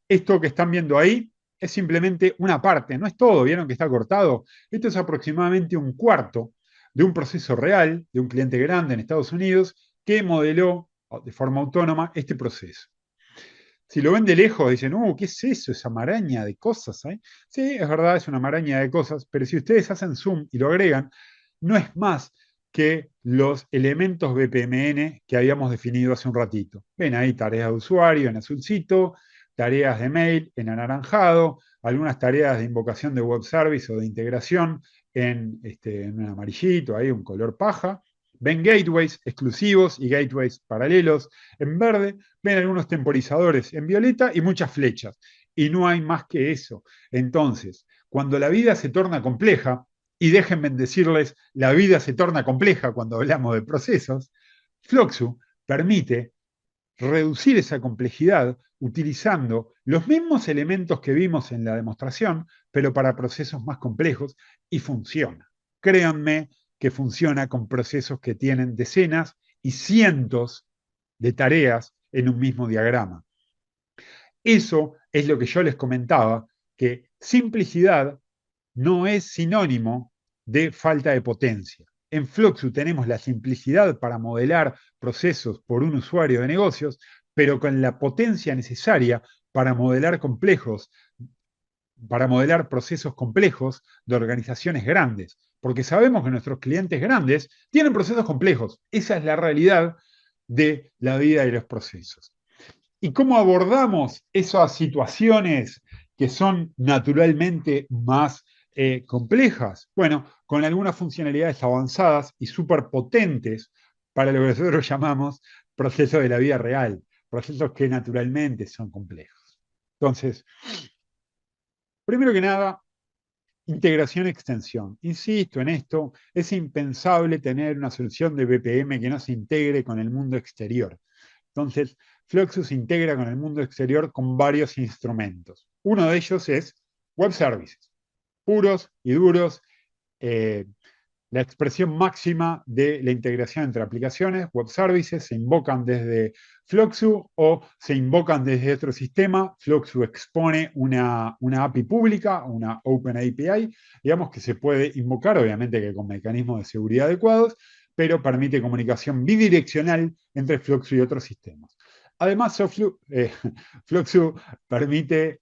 Speaker 2: Esto que están viendo ahí es simplemente una parte, no es todo, vieron que está cortado. Esto es aproximadamente un cuarto de un proceso real de un cliente grande en Estados Unidos que modeló de forma autónoma este proceso. Si lo ven de lejos, dicen, ¿qué es eso? Esa maraña de cosas, ¿eh? Sí, es verdad, es una maraña de cosas, pero si ustedes hacen zoom y lo agregan, no es más que los elementos BPMN que habíamos definido hace un ratito. Ven ahí tareas de usuario en azulcito, tareas de mail en anaranjado, algunas tareas de invocación de web service o de integración en un amarillito, ahí un color paja. Ven gateways exclusivos y gateways paralelos en verde, ven algunos temporizadores en violeta y muchas flechas. Y no hay más que eso. Entonces, cuando la vida se torna compleja, y déjenme decirles, la vida se torna compleja cuando hablamos de procesos, Floxu permite reducir esa complejidad utilizando los mismos elementos que vimos en la demostración, pero para procesos más complejos y funciona. Créanme que funciona con procesos que tienen decenas y cientos de tareas en un mismo diagrama. Eso es lo que yo les comentaba, que simplicidad no es sinónimo de falta de potencia. En Fluxu tenemos la simplicidad para modelar procesos por un usuario de negocios, pero con la potencia necesaria para modelar complejos, para modelar procesos complejos de organizaciones grandes, porque sabemos que nuestros clientes grandes tienen procesos complejos. Esa es la realidad de la vida y los procesos. ¿Y cómo abordamos esas situaciones que son naturalmente más complejas? Bueno, con algunas funcionalidades avanzadas y súper potentes para lo que nosotros llamamos procesos de la vida real, procesos que naturalmente son complejos. Entonces, primero que nada, integración-extensión. Insisto en esto, es impensable tener una solución de BPM que no se integre con el mundo exterior. Entonces, Fluxus se integra con el mundo exterior con varios instrumentos. Uno de ellos es web services, puros y duros, eh, la expresión máxima de la integración entre aplicaciones, web services, se invocan desde Fluxu o se invocan desde otro sistema. Fluxu expone una API pública, una Open API, digamos que se puede invocar, obviamente que con mecanismos de seguridad adecuados, pero permite comunicación bidireccional entre Fluxu y otros sistemas. Además, Fluxu permite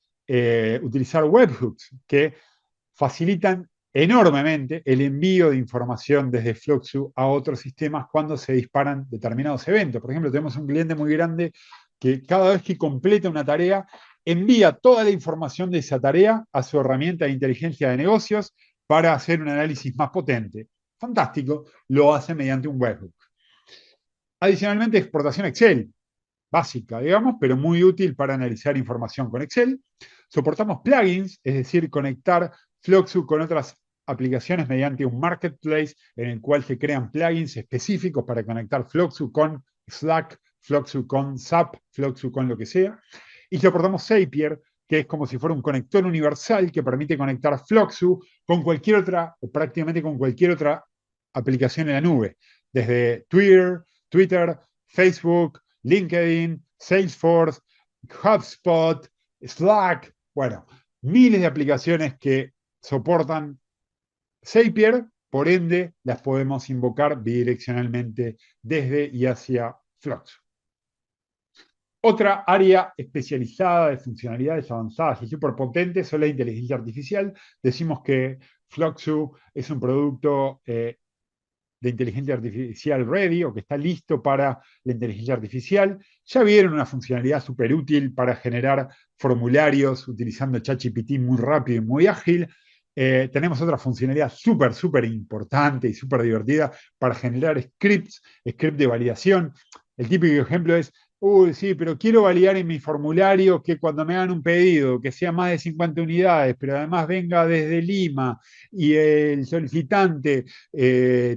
Speaker 2: utilizar webhooks que facilitan enormemente el envío de información desde Fluxu a otros sistemas cuando se disparan determinados eventos. Por ejemplo, tenemos un cliente muy grande que cada vez que completa una tarea, envía toda la información de esa tarea a su herramienta de inteligencia de negocios para hacer un análisis más potente. Fantástico, lo hace mediante un webhook. Adicionalmente, exportación Excel, básica, digamos, pero muy útil para analizar información con Excel. Soportamos plugins, es decir, conectar Fluxu con otras aplicaciones mediante un marketplace en el cual se crean plugins específicos para conectar Fluxu con Slack, Fluxu con SAP, Fluxu con lo que sea. Y soportamos Zapier, que es como si fuera un conector universal que permite conectar Fluxu con cualquier otra, o prácticamente con cualquier otra aplicación en la nube, desde Twitter, Facebook, LinkedIn, Salesforce, HubSpot, Slack, bueno, miles de aplicaciones que soportan Zapier, por ende las podemos invocar bidireccionalmente desde y hacia Flux. Otra área especializada de funcionalidades avanzadas y superpotentes son la inteligencia artificial. Decimos que Fluxu es un producto de inteligencia artificial ready o que está listo para la inteligencia artificial. Ya vieron una funcionalidad súper útil para generar formularios utilizando ChatGPT muy rápido y muy ágil. Tenemos otra funcionalidad súper importante y súper divertida para generar scripts de validación. El típico ejemplo es, uy, sí, pero quiero validar en mi formulario que cuando me hagan un pedido, que sea más de 50 unidades, pero además venga desde Lima y el solicitante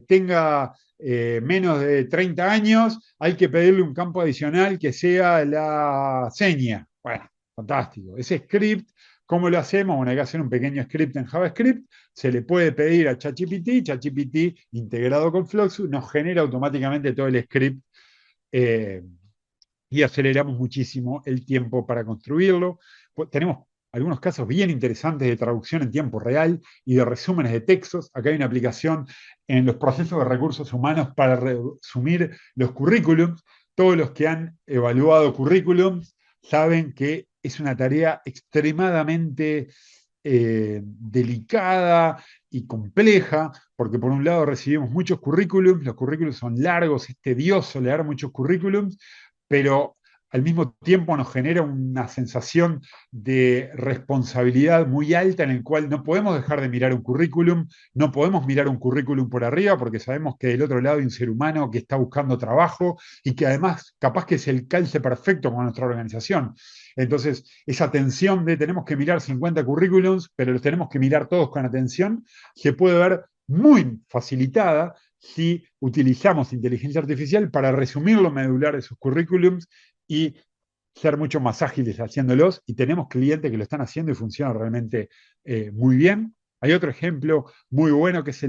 Speaker 2: tenga menos de 30 años, hay que pedirle un campo adicional que sea la seña. Bueno, fantástico. Ese script, ¿cómo lo hacemos? Bueno, hay que hacer un pequeño script en JavaScript, se le puede pedir a ChatGPT integrado con Fluxus, nos genera automáticamente todo el script eh, y aceleramos muchísimo el tiempo para construirlo. Pues tenemos algunos casos bien interesantes de traducción en tiempo real y de resúmenes de textos. Acá hay una aplicación en los procesos de recursos humanos para resumir los currículums. Todos los que han evaluado currículums saben que es una tarea extremadamente delicada y compleja, porque por un lado recibimos muchos currículums, los currículums son largos, es tedioso leer muchos currículums, pero al mismo tiempo nos genera una sensación de responsabilidad muy alta en el cual no podemos dejar de mirar un currículum, no podemos mirar un currículum por arriba porque sabemos que del otro lado hay un ser humano que está buscando trabajo y que además capaz que es el calce perfecto con nuestra organización. Entonces, esa tensión de tenemos que mirar 50 currículums, pero los tenemos que mirar todos con atención, se puede ver muy facilitada si utilizamos inteligencia artificial para resumir lo medular de sus currículums y ser mucho más ágiles haciéndolos. Y tenemos clientes que lo están haciendo y funciona realmente muy bien. Hay otro ejemplo muy bueno que es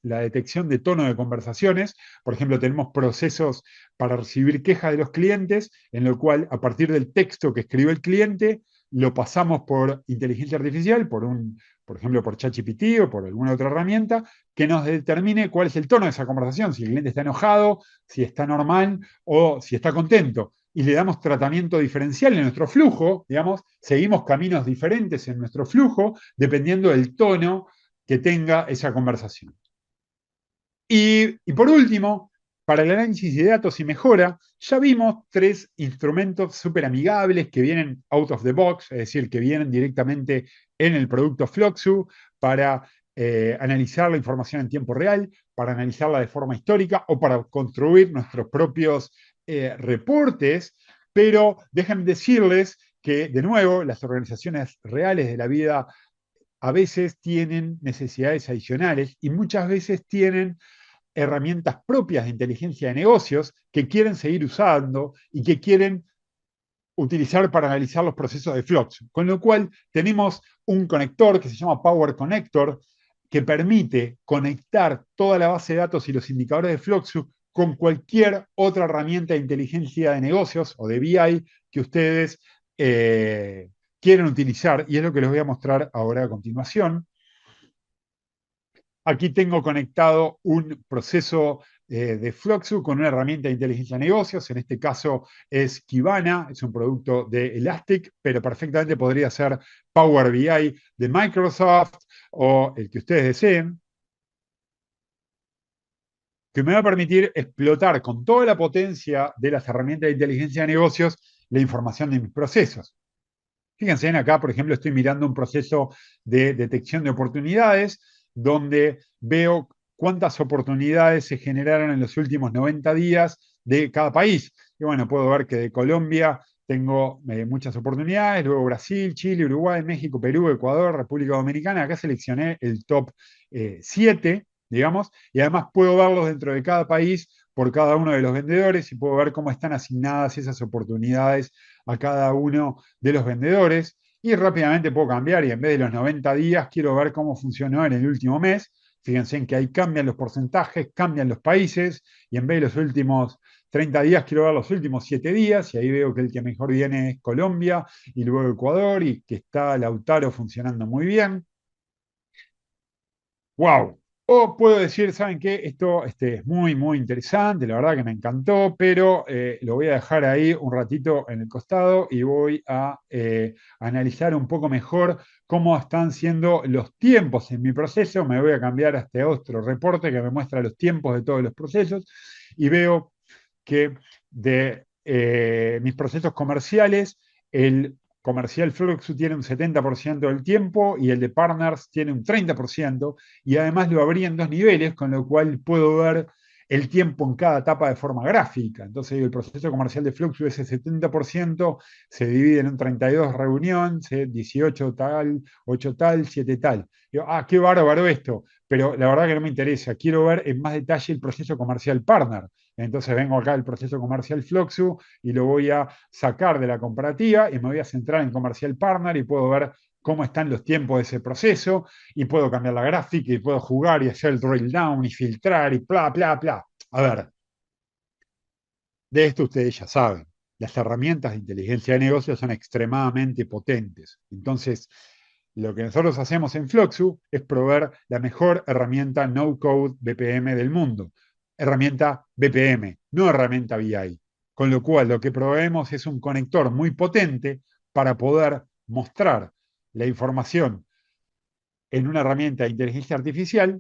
Speaker 2: la detección de tono de conversaciones. Por ejemplo, tenemos procesos para recibir quejas de los clientes, en lo cual, a partir del texto que escribe el cliente, lo pasamos por inteligencia artificial, por ejemplo, por ChatGPT o por alguna otra herramienta, que nos determine cuál es el tono de esa conversación, si el cliente está enojado, si está normal o si está contento. Y le damos tratamiento diferencial en nuestro flujo, digamos, seguimos caminos diferentes en nuestro flujo dependiendo del tono que tenga esa conversación. Y por último, para el análisis de datos y mejora, ya vimos 3 instrumentos súper amigables que vienen out of the box, es decir, que vienen directamente en el producto Floxu para analizar la información en tiempo real, para analizarla de forma histórica o para construir nuestros propios reportes. Pero déjenme decirles que, de nuevo, las organizaciones reales de la vida a veces tienen necesidades adicionales y muchas veces tienen herramientas propias de inteligencia de negocios que quieren seguir usando y que quieren utilizar para analizar los procesos de Flux. Con lo cual tenemos un conector que se llama Power Connector que permite conectar toda la base de datos y los indicadores de Fluxu con cualquier otra herramienta de inteligencia de negocios o de BI que ustedes quieren utilizar, y es lo que les voy a mostrar ahora a continuación. Aquí tengo conectado un proceso de Fluxu con una herramienta de inteligencia de negocios. En este caso es Kibana, es un producto de Elastic, pero perfectamente podría ser Power BI de Microsoft o el que ustedes deseen, que me va a permitir explotar con toda la potencia de las herramientas de inteligencia de negocios la información de mis procesos. Fíjense, acá, por ejemplo, estoy mirando un proceso de detección de oportunidades donde veo cuántas oportunidades se generaron en los últimos 90 días de cada país. Y bueno, puedo ver que de Colombia tengo muchas oportunidades, luego Brasil, Chile, Uruguay, México, Perú, Ecuador, República Dominicana. Acá seleccioné el top 7, digamos, y además puedo verlos dentro de cada país por cada uno de los vendedores y puedo ver cómo están asignadas esas oportunidades a cada uno de los vendedores y rápidamente puedo cambiar y en vez de los 90 días quiero ver cómo funcionó en el último mes. Fíjense en que ahí cambian los porcentajes, cambian los países y en vez de los últimos 30 días quiero ver los últimos 7 días y ahí veo que el que mejor viene es Colombia y luego Ecuador y que está Lautaro funcionando muy bien. ¡Wow! O puedo decir, ¿saben qué? Esto es muy, muy interesante, la verdad que me encantó, pero lo voy a dejar ahí un ratito en el costado y voy a analizar un poco mejor cómo están siendo los tiempos en mi proceso. Me voy a cambiar a este otro reporte que me muestra los tiempos de todos los procesos y veo que de mis procesos comerciales, el comercial Fluxu tiene un 70% del tiempo y el de Partners tiene un 30%, y además lo abrí en 2 niveles, con lo cual puedo ver el tiempo en cada etapa de forma gráfica. Entonces, el proceso comercial de Fluxu, ese 70%, se divide en un 32 reuniones, 18 tal, 8 tal, 7 tal. Digo, qué bárbaro esto, pero la verdad que no me interesa. Quiero ver en más detalle el proceso comercial Partner. Entonces vengo acá al proceso comercial Fluxu y lo voy a sacar de la comparativa y me voy a centrar en comercial partner y puedo ver cómo están los tiempos de ese proceso y puedo cambiar la gráfica y puedo jugar y hacer el drill down y filtrar y bla, bla, bla. A ver, de esto ustedes ya saben. Las herramientas de inteligencia de negocios son extremadamente potentes. Entonces, lo que nosotros hacemos en Fluxu es proveer la mejor herramienta no-code BPM del mundo. Herramienta BPM, no herramienta BI. Con lo cual, lo que proveemos es un conector muy potente para poder mostrar la información en una herramienta de inteligencia artificial,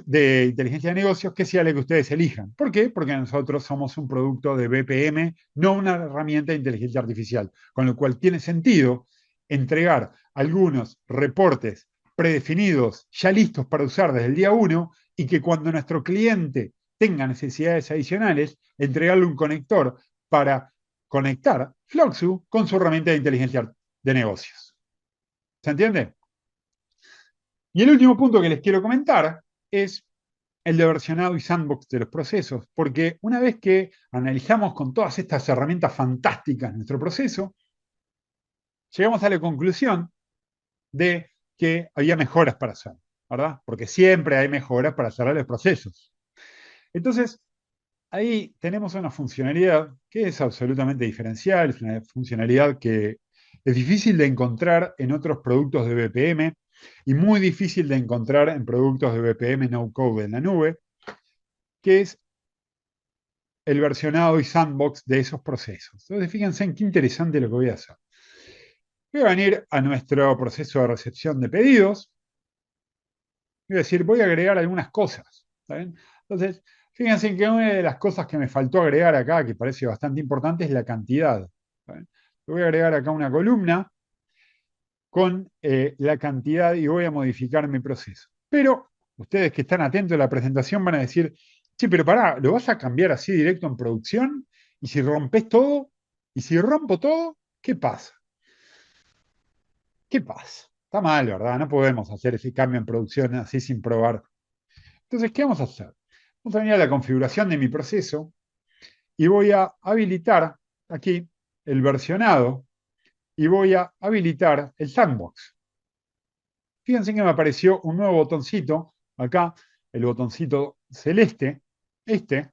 Speaker 2: de inteligencia de negocios, que sea la que ustedes elijan. ¿Por qué? Porque nosotros somos un producto de BPM, no una herramienta de inteligencia artificial. Con lo cual tiene sentido entregar algunos reportes predefinidos, ya listos para usar desde el día 1, y que cuando nuestro cliente tenga necesidades adicionales, entregarle un conector para conectar Fluxu con su herramienta de inteligencia de negocios. ¿Se entiende? Y el último punto que les quiero comentar es el de versionado y sandbox de los procesos, porque una vez que analizamos con todas estas herramientas fantásticas nuestro proceso, llegamos a la conclusión de que había mejoras para hacer, ¿verdad? Porque siempre hay mejoras para cerrar los procesos. Entonces, ahí tenemos una funcionalidad que es absolutamente diferencial, es una funcionalidad que es difícil de encontrar en otros productos de BPM y muy difícil de encontrar en productos de BPM no code en la nube, que es el versionado y sandbox de esos procesos. Entonces, fíjense en qué interesante lo que voy a hacer. Voy a venir a nuestro proceso de recepción de pedidos. Voy a decir, voy a agregar algunas cosas. ¿Saben? Entonces, fíjense que una de las cosas que me faltó agregar acá, que parece bastante importante, es la cantidad. ¿Vale? Voy a agregar acá una columna con la cantidad y voy a modificar mi proceso. Pero ustedes que están atentos a la presentación van a decir, sí, pero pará, ¿lo vas a cambiar así directo en producción? ¿Y si rompes todo? ¿Y si rompo todo? ¿Qué pasa? ¿Qué pasa? Está mal, ¿verdad? No podemos hacer ese cambio en producción así sin probar. Entonces, ¿qué vamos a hacer? Vamos a venir a la configuración de mi proceso y voy a habilitar aquí el versionado y voy a habilitar el sandbox. Fíjense que me apareció un nuevo botoncito, acá, el botoncito celeste, este,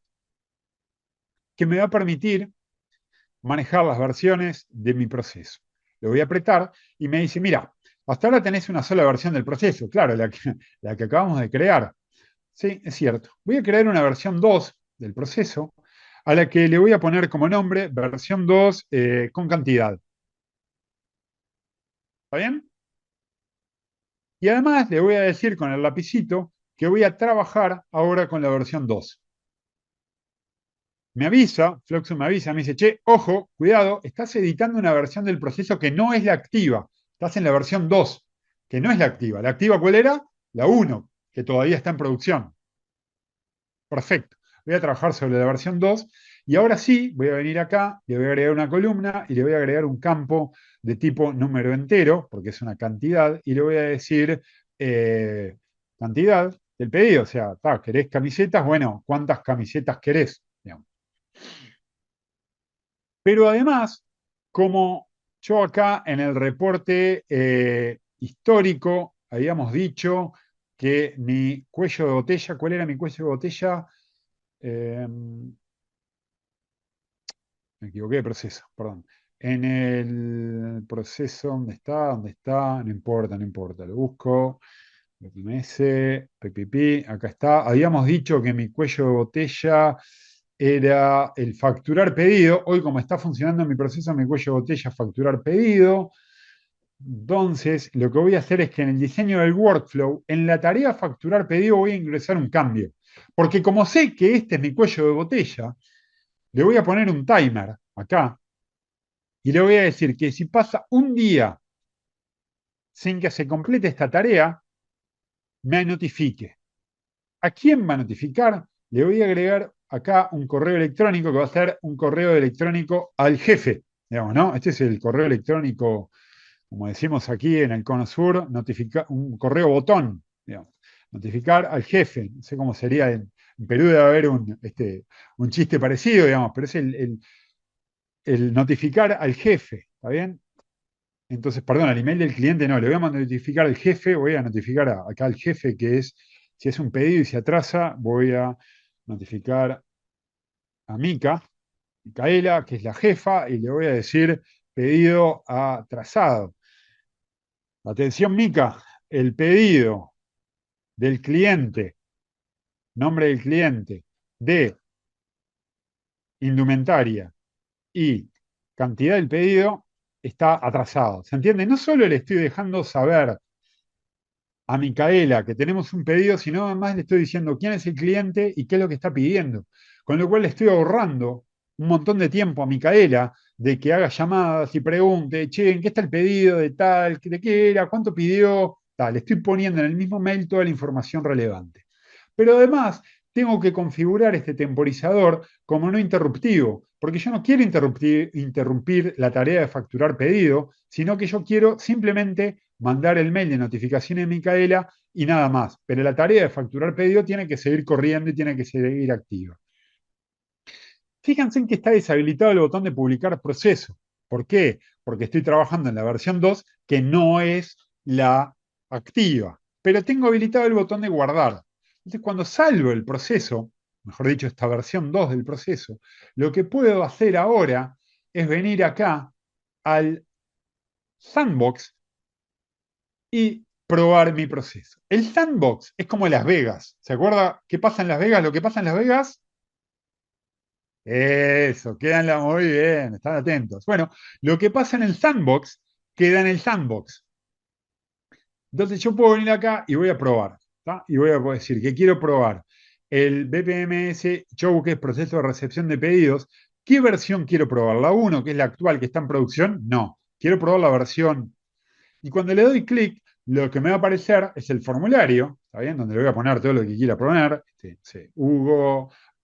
Speaker 2: que me va a permitir manejar las versiones de mi proceso. Le voy a apretar y me dice, mira, hasta ahora tenés una sola versión del proceso, claro, la que acabamos de crear. Sí, es cierto. Voy a crear una versión 2 del proceso, a la que le voy a poner como nombre versión 2 con cantidad. ¿Está bien? Y además le voy a decir con el lapicito que voy a trabajar ahora con la versión 2. Me avisa, Fluxo me avisa, me dice, che, ojo, cuidado, estás editando una versión del proceso que no es la activa. Estás en la versión 2, que no es la activa. ¿La activa cuál era? La 1, que todavía está en producción. Perfecto. Voy a trabajar sobre la versión 2 y ahora sí voy a venir acá, le voy a agregar una columna y le voy a agregar un campo de tipo número entero, porque es una cantidad, y le voy a decir cantidad del pedido. O sea, ¿querés camisetas? Bueno, ¿cuántas camisetas querés? Digamos. Pero además, como yo acá en el reporte histórico habíamos dicho que mi cuello de botella, ¿cuál era mi cuello de botella? Eh, Me equivoqué de proceso, perdón. En el proceso, ¿dónde está? ¿Dónde está? No importa, no importa. Lo busco. MS, PPP, acá está. Habíamos dicho que mi cuello de botella era el facturar pedido. Hoy, como está funcionando mi proceso, mi cuello de botella es facturar pedido. Entonces, lo que voy a hacer es que en el diseño del workflow, en la tarea facturar pedido, voy a ingresar un cambio. Porque como sé que este es mi cuello de botella, le voy a poner un timer acá y le voy a decir que si pasa un día sin que se complete esta tarea, me notifique. ¿A quién va a notificar? Le voy a agregar acá un correo electrónico que va a ser un correo electrónico al jefe, digamos, ¿no? Este es el correo electrónico, como decimos aquí en el Cono Sur, un correo botón, digamos, notificar al jefe. No sé cómo sería en Perú debe haber un chiste parecido, digamos, pero es el notificar al jefe, ¿está bien? Entonces, perdón, al email del cliente no, le voy a notificar al jefe, voy a notificar acá al jefe que es, si es un pedido y se atrasa, voy a notificar a Micaela, que es la jefa, y le voy a decir pedido atrasado. Atención, Mica, el pedido del cliente, nombre del cliente, de indumentaria y cantidad del pedido está atrasado. ¿Se entiende? No solo le estoy dejando saber a Micaela que tenemos un pedido, sino además le estoy diciendo quién es el cliente y qué es lo que está pidiendo. Con lo cual le estoy ahorrando un montón de tiempo a Micaela de que haga llamadas y pregunte, che, ¿en qué está el pedido de tal? ¿De qué era? ¿Cuánto pidió? Tal, le estoy poniendo en el mismo mail toda la información relevante. Pero además tengo que configurar este temporizador como no interruptivo, porque yo no quiero interrumpir la tarea de facturar pedido, sino que yo quiero simplemente mandar el mail de notificación a Micaela y nada más. Pero la tarea de facturar pedido tiene que seguir corriendo y tiene que seguir activa. Fíjense en que está deshabilitado el botón de publicar proceso. ¿Por qué? Porque estoy trabajando en la versión 2 que no es la activa. Pero tengo habilitado el botón de guardar. Entonces, cuando salvo el proceso, mejor dicho, esta versión 2 del proceso, lo que puedo hacer ahora es venir acá al sandbox y probar mi proceso. El sandbox es como Las Vegas. ¿Se acuerda qué pasa en Las Vegas? Lo que pasa en Las Vegas. Eso, muy bien, están atentos. Bueno, lo que pasa en el sandbox queda en el sandbox. Entonces yo puedo venir acá y voy a probar, ¿tá? Y voy a decir que quiero probar el BPMS Show, que es proceso de recepción de pedidos. ¿Qué versión quiero probar? ¿La uno, que es la actual, que está en producción? No. Quiero probar la versión. Y cuando le doy clic, lo que me va a aparecer es el formulario, ¿está bien? Donde le voy a poner todo lo que quiera poner. hugo@b.com.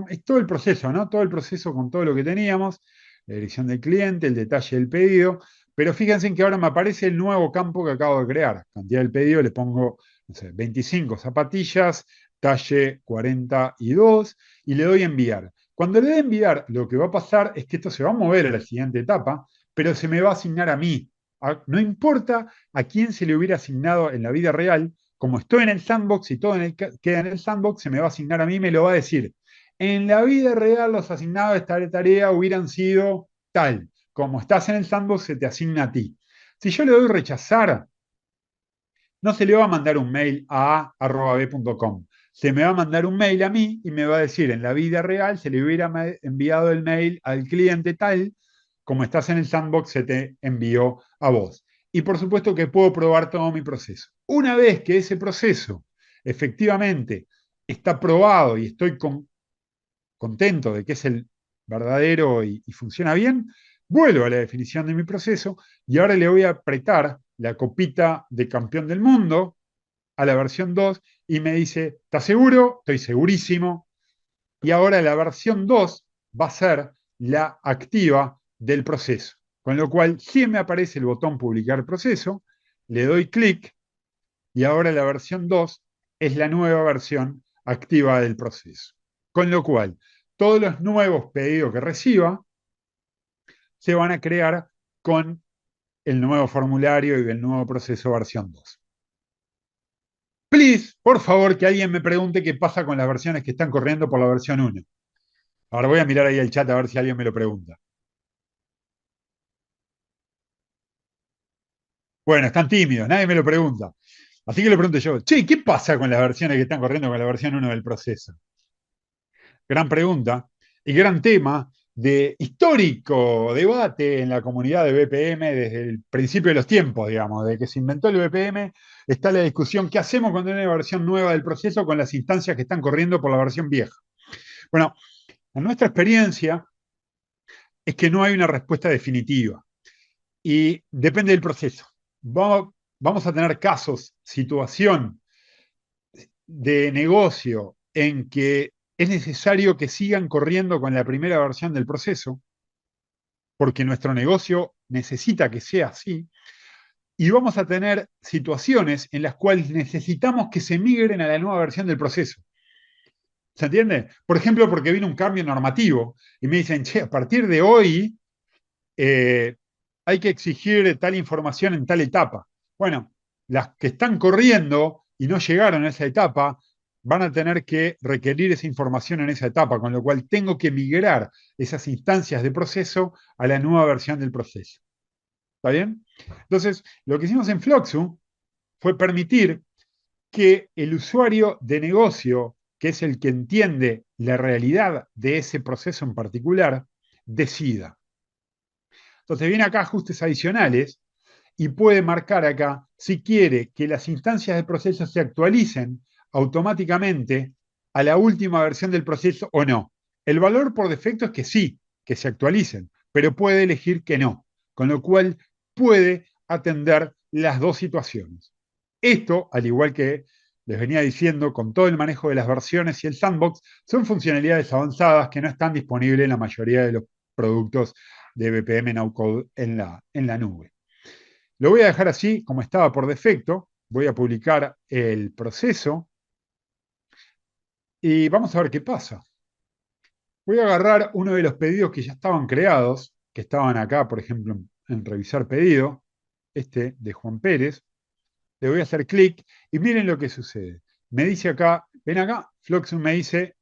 Speaker 2: Es todo el proceso, ¿no? Todo el proceso con todo lo que teníamos. La dirección del cliente, el detalle del pedido. Pero fíjense en que ahora me aparece el nuevo campo que acabo de crear. Cantidad del pedido, le pongo, no sé, 25 zapatillas, talle 42, y le doy enviar. Cuando le doy enviar, lo que va a pasar es que esto se va a mover a la siguiente etapa, pero se me va a asignar a mí. No importa a quién se le hubiera asignado en la vida real, como estoy en el sandbox y todo queda en el sandbox, se me va a asignar a mí y me lo va a decir. En la vida real los asignados de esta tarea hubieran sido tal. Como estás en el sandbox, se te asigna a ti. Si yo le doy rechazar, no se le va a mandar un mail a @b.com. Se me va a mandar un mail a mí y me va a decir, en la vida real se le hubiera enviado el mail al cliente tal, como estás en el sandbox, se te envió a vos. Y por supuesto que puedo probar todo mi proceso. Una vez que ese proceso efectivamente está probado y estoy contento de que es el verdadero y funciona bien, vuelvo a la definición de mi proceso y ahora le voy a apretar la copita de campeón del mundo a la versión 2 y me dice, ¿estás seguro? Estoy segurísimo. Y ahora la versión 2 va a ser la activa del proceso. Con lo cual, si me aparece el botón publicar proceso, le doy clic y ahora la versión 2 es la nueva versión activa del proceso. Con lo cual, todos los nuevos pedidos que reciba se van a crear con el nuevo formulario y el nuevo proceso versión 2. Please, por favor, que alguien me pregunte qué pasa con las versiones que están corriendo por la versión 1. Ahora voy a mirar ahí el chat a ver si alguien me lo pregunta. Bueno, están tímidos, nadie me lo pregunta. Así que lo pregunto yo. Che, ¿qué pasa con las versiones que están corriendo con la versión 1 del proceso? Gran pregunta y gran tema de histórico debate en la comunidad de BPM desde el principio de los tiempos, digamos, desde que se inventó el BPM, está la discusión, ¿qué hacemos cuando hay una versión nueva del proceso con las instancias que están corriendo por la versión vieja? Bueno, en nuestra experiencia es que no hay una respuesta definitiva y depende del proceso. Vamos a tener casos, situación de negocio en que es necesario que sigan corriendo con la primera versión del proceso, porque nuestro negocio necesita que sea así, y vamos a tener situaciones en las cuales necesitamos que se migren a la nueva versión del proceso. ¿Se entiende? Por ejemplo, porque viene un cambio normativo y me dicen, che, a partir de hoy eh, hay que exigir tal información en tal etapa. Bueno, las que están corriendo y no llegaron a esa etapa van a tener que requerir esa información en esa etapa, con lo cual tengo que migrar esas instancias de proceso a la nueva versión del proceso. ¿Está bien? Entonces, lo que hicimos en Floxu fue permitir que el usuario de negocio, que es el que entiende la realidad de ese proceso en particular, decida. Entonces viene acá ajustes adicionales y puede marcar acá si quiere que las instancias de proceso se actualicen automáticamente a la última versión del proceso o no. El valor por defecto es que sí, que se actualicen, pero puede elegir que no, con lo cual puede atender las dos situaciones. Esto, al igual que les venía diciendo, con todo el manejo de las versiones y el sandbox, son funcionalidades avanzadas que no están disponibles en la mayoría de los productos de BPM No Code en la nube. Lo voy a dejar así como estaba por defecto. Voy a publicar el proceso y vamos a ver qué pasa. Voy a agarrar uno de los pedidos que ya estaban creados, que estaban acá, por ejemplo, en revisar pedido, este de Juan Pérez. Le voy a hacer clic y miren lo que sucede. Me dice acá, ven acá, Floxum me dice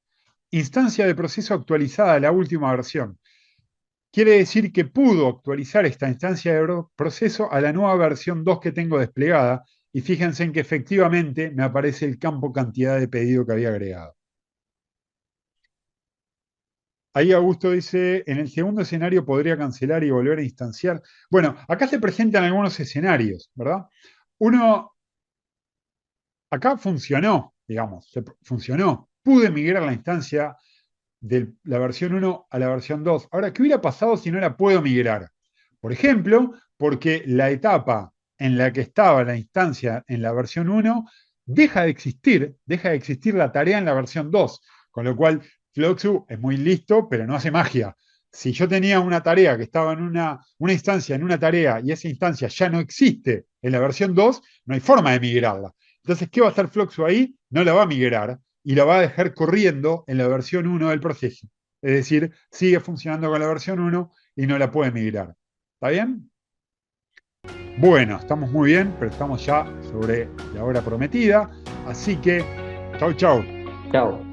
Speaker 2: instancia de proceso actualizada a la última versión. Quiere decir que pudo actualizar esta instancia de proceso a la nueva versión 2 que tengo desplegada y fíjense en que efectivamente me aparece el campo cantidad de pedido que había agregado. Ahí Augusto dice, en el segundo escenario podría cancelar y volver a instanciar. Bueno, acá se presentan algunos escenarios, ¿verdad? Uno, acá funcionó, digamos, funcionó. Pude migrar la instancia de la versión 1 a la versión 2. Ahora, ¿qué hubiera pasado si no la puedo migrar? Por ejemplo, porque la etapa en la que estaba la instancia en la versión 1 deja de existir la tarea en la versión 2, con lo cual Floxu es muy listo, pero no hace magia. Si yo tenía una tarea que estaba en una instancia en una tarea y esa instancia ya no existe en la versión 2, no hay forma de migrarla. Entonces, ¿qué va a hacer Floxu ahí? No la va a migrar y la va a dejar corriendo en la versión 1 del proceso. Es decir, sigue funcionando con la versión 1 y no la puede migrar. ¿Está bien? Bueno, estamos muy bien, pero estamos ya sobre la hora prometida. Así que, chau, chau.
Speaker 1: Chao.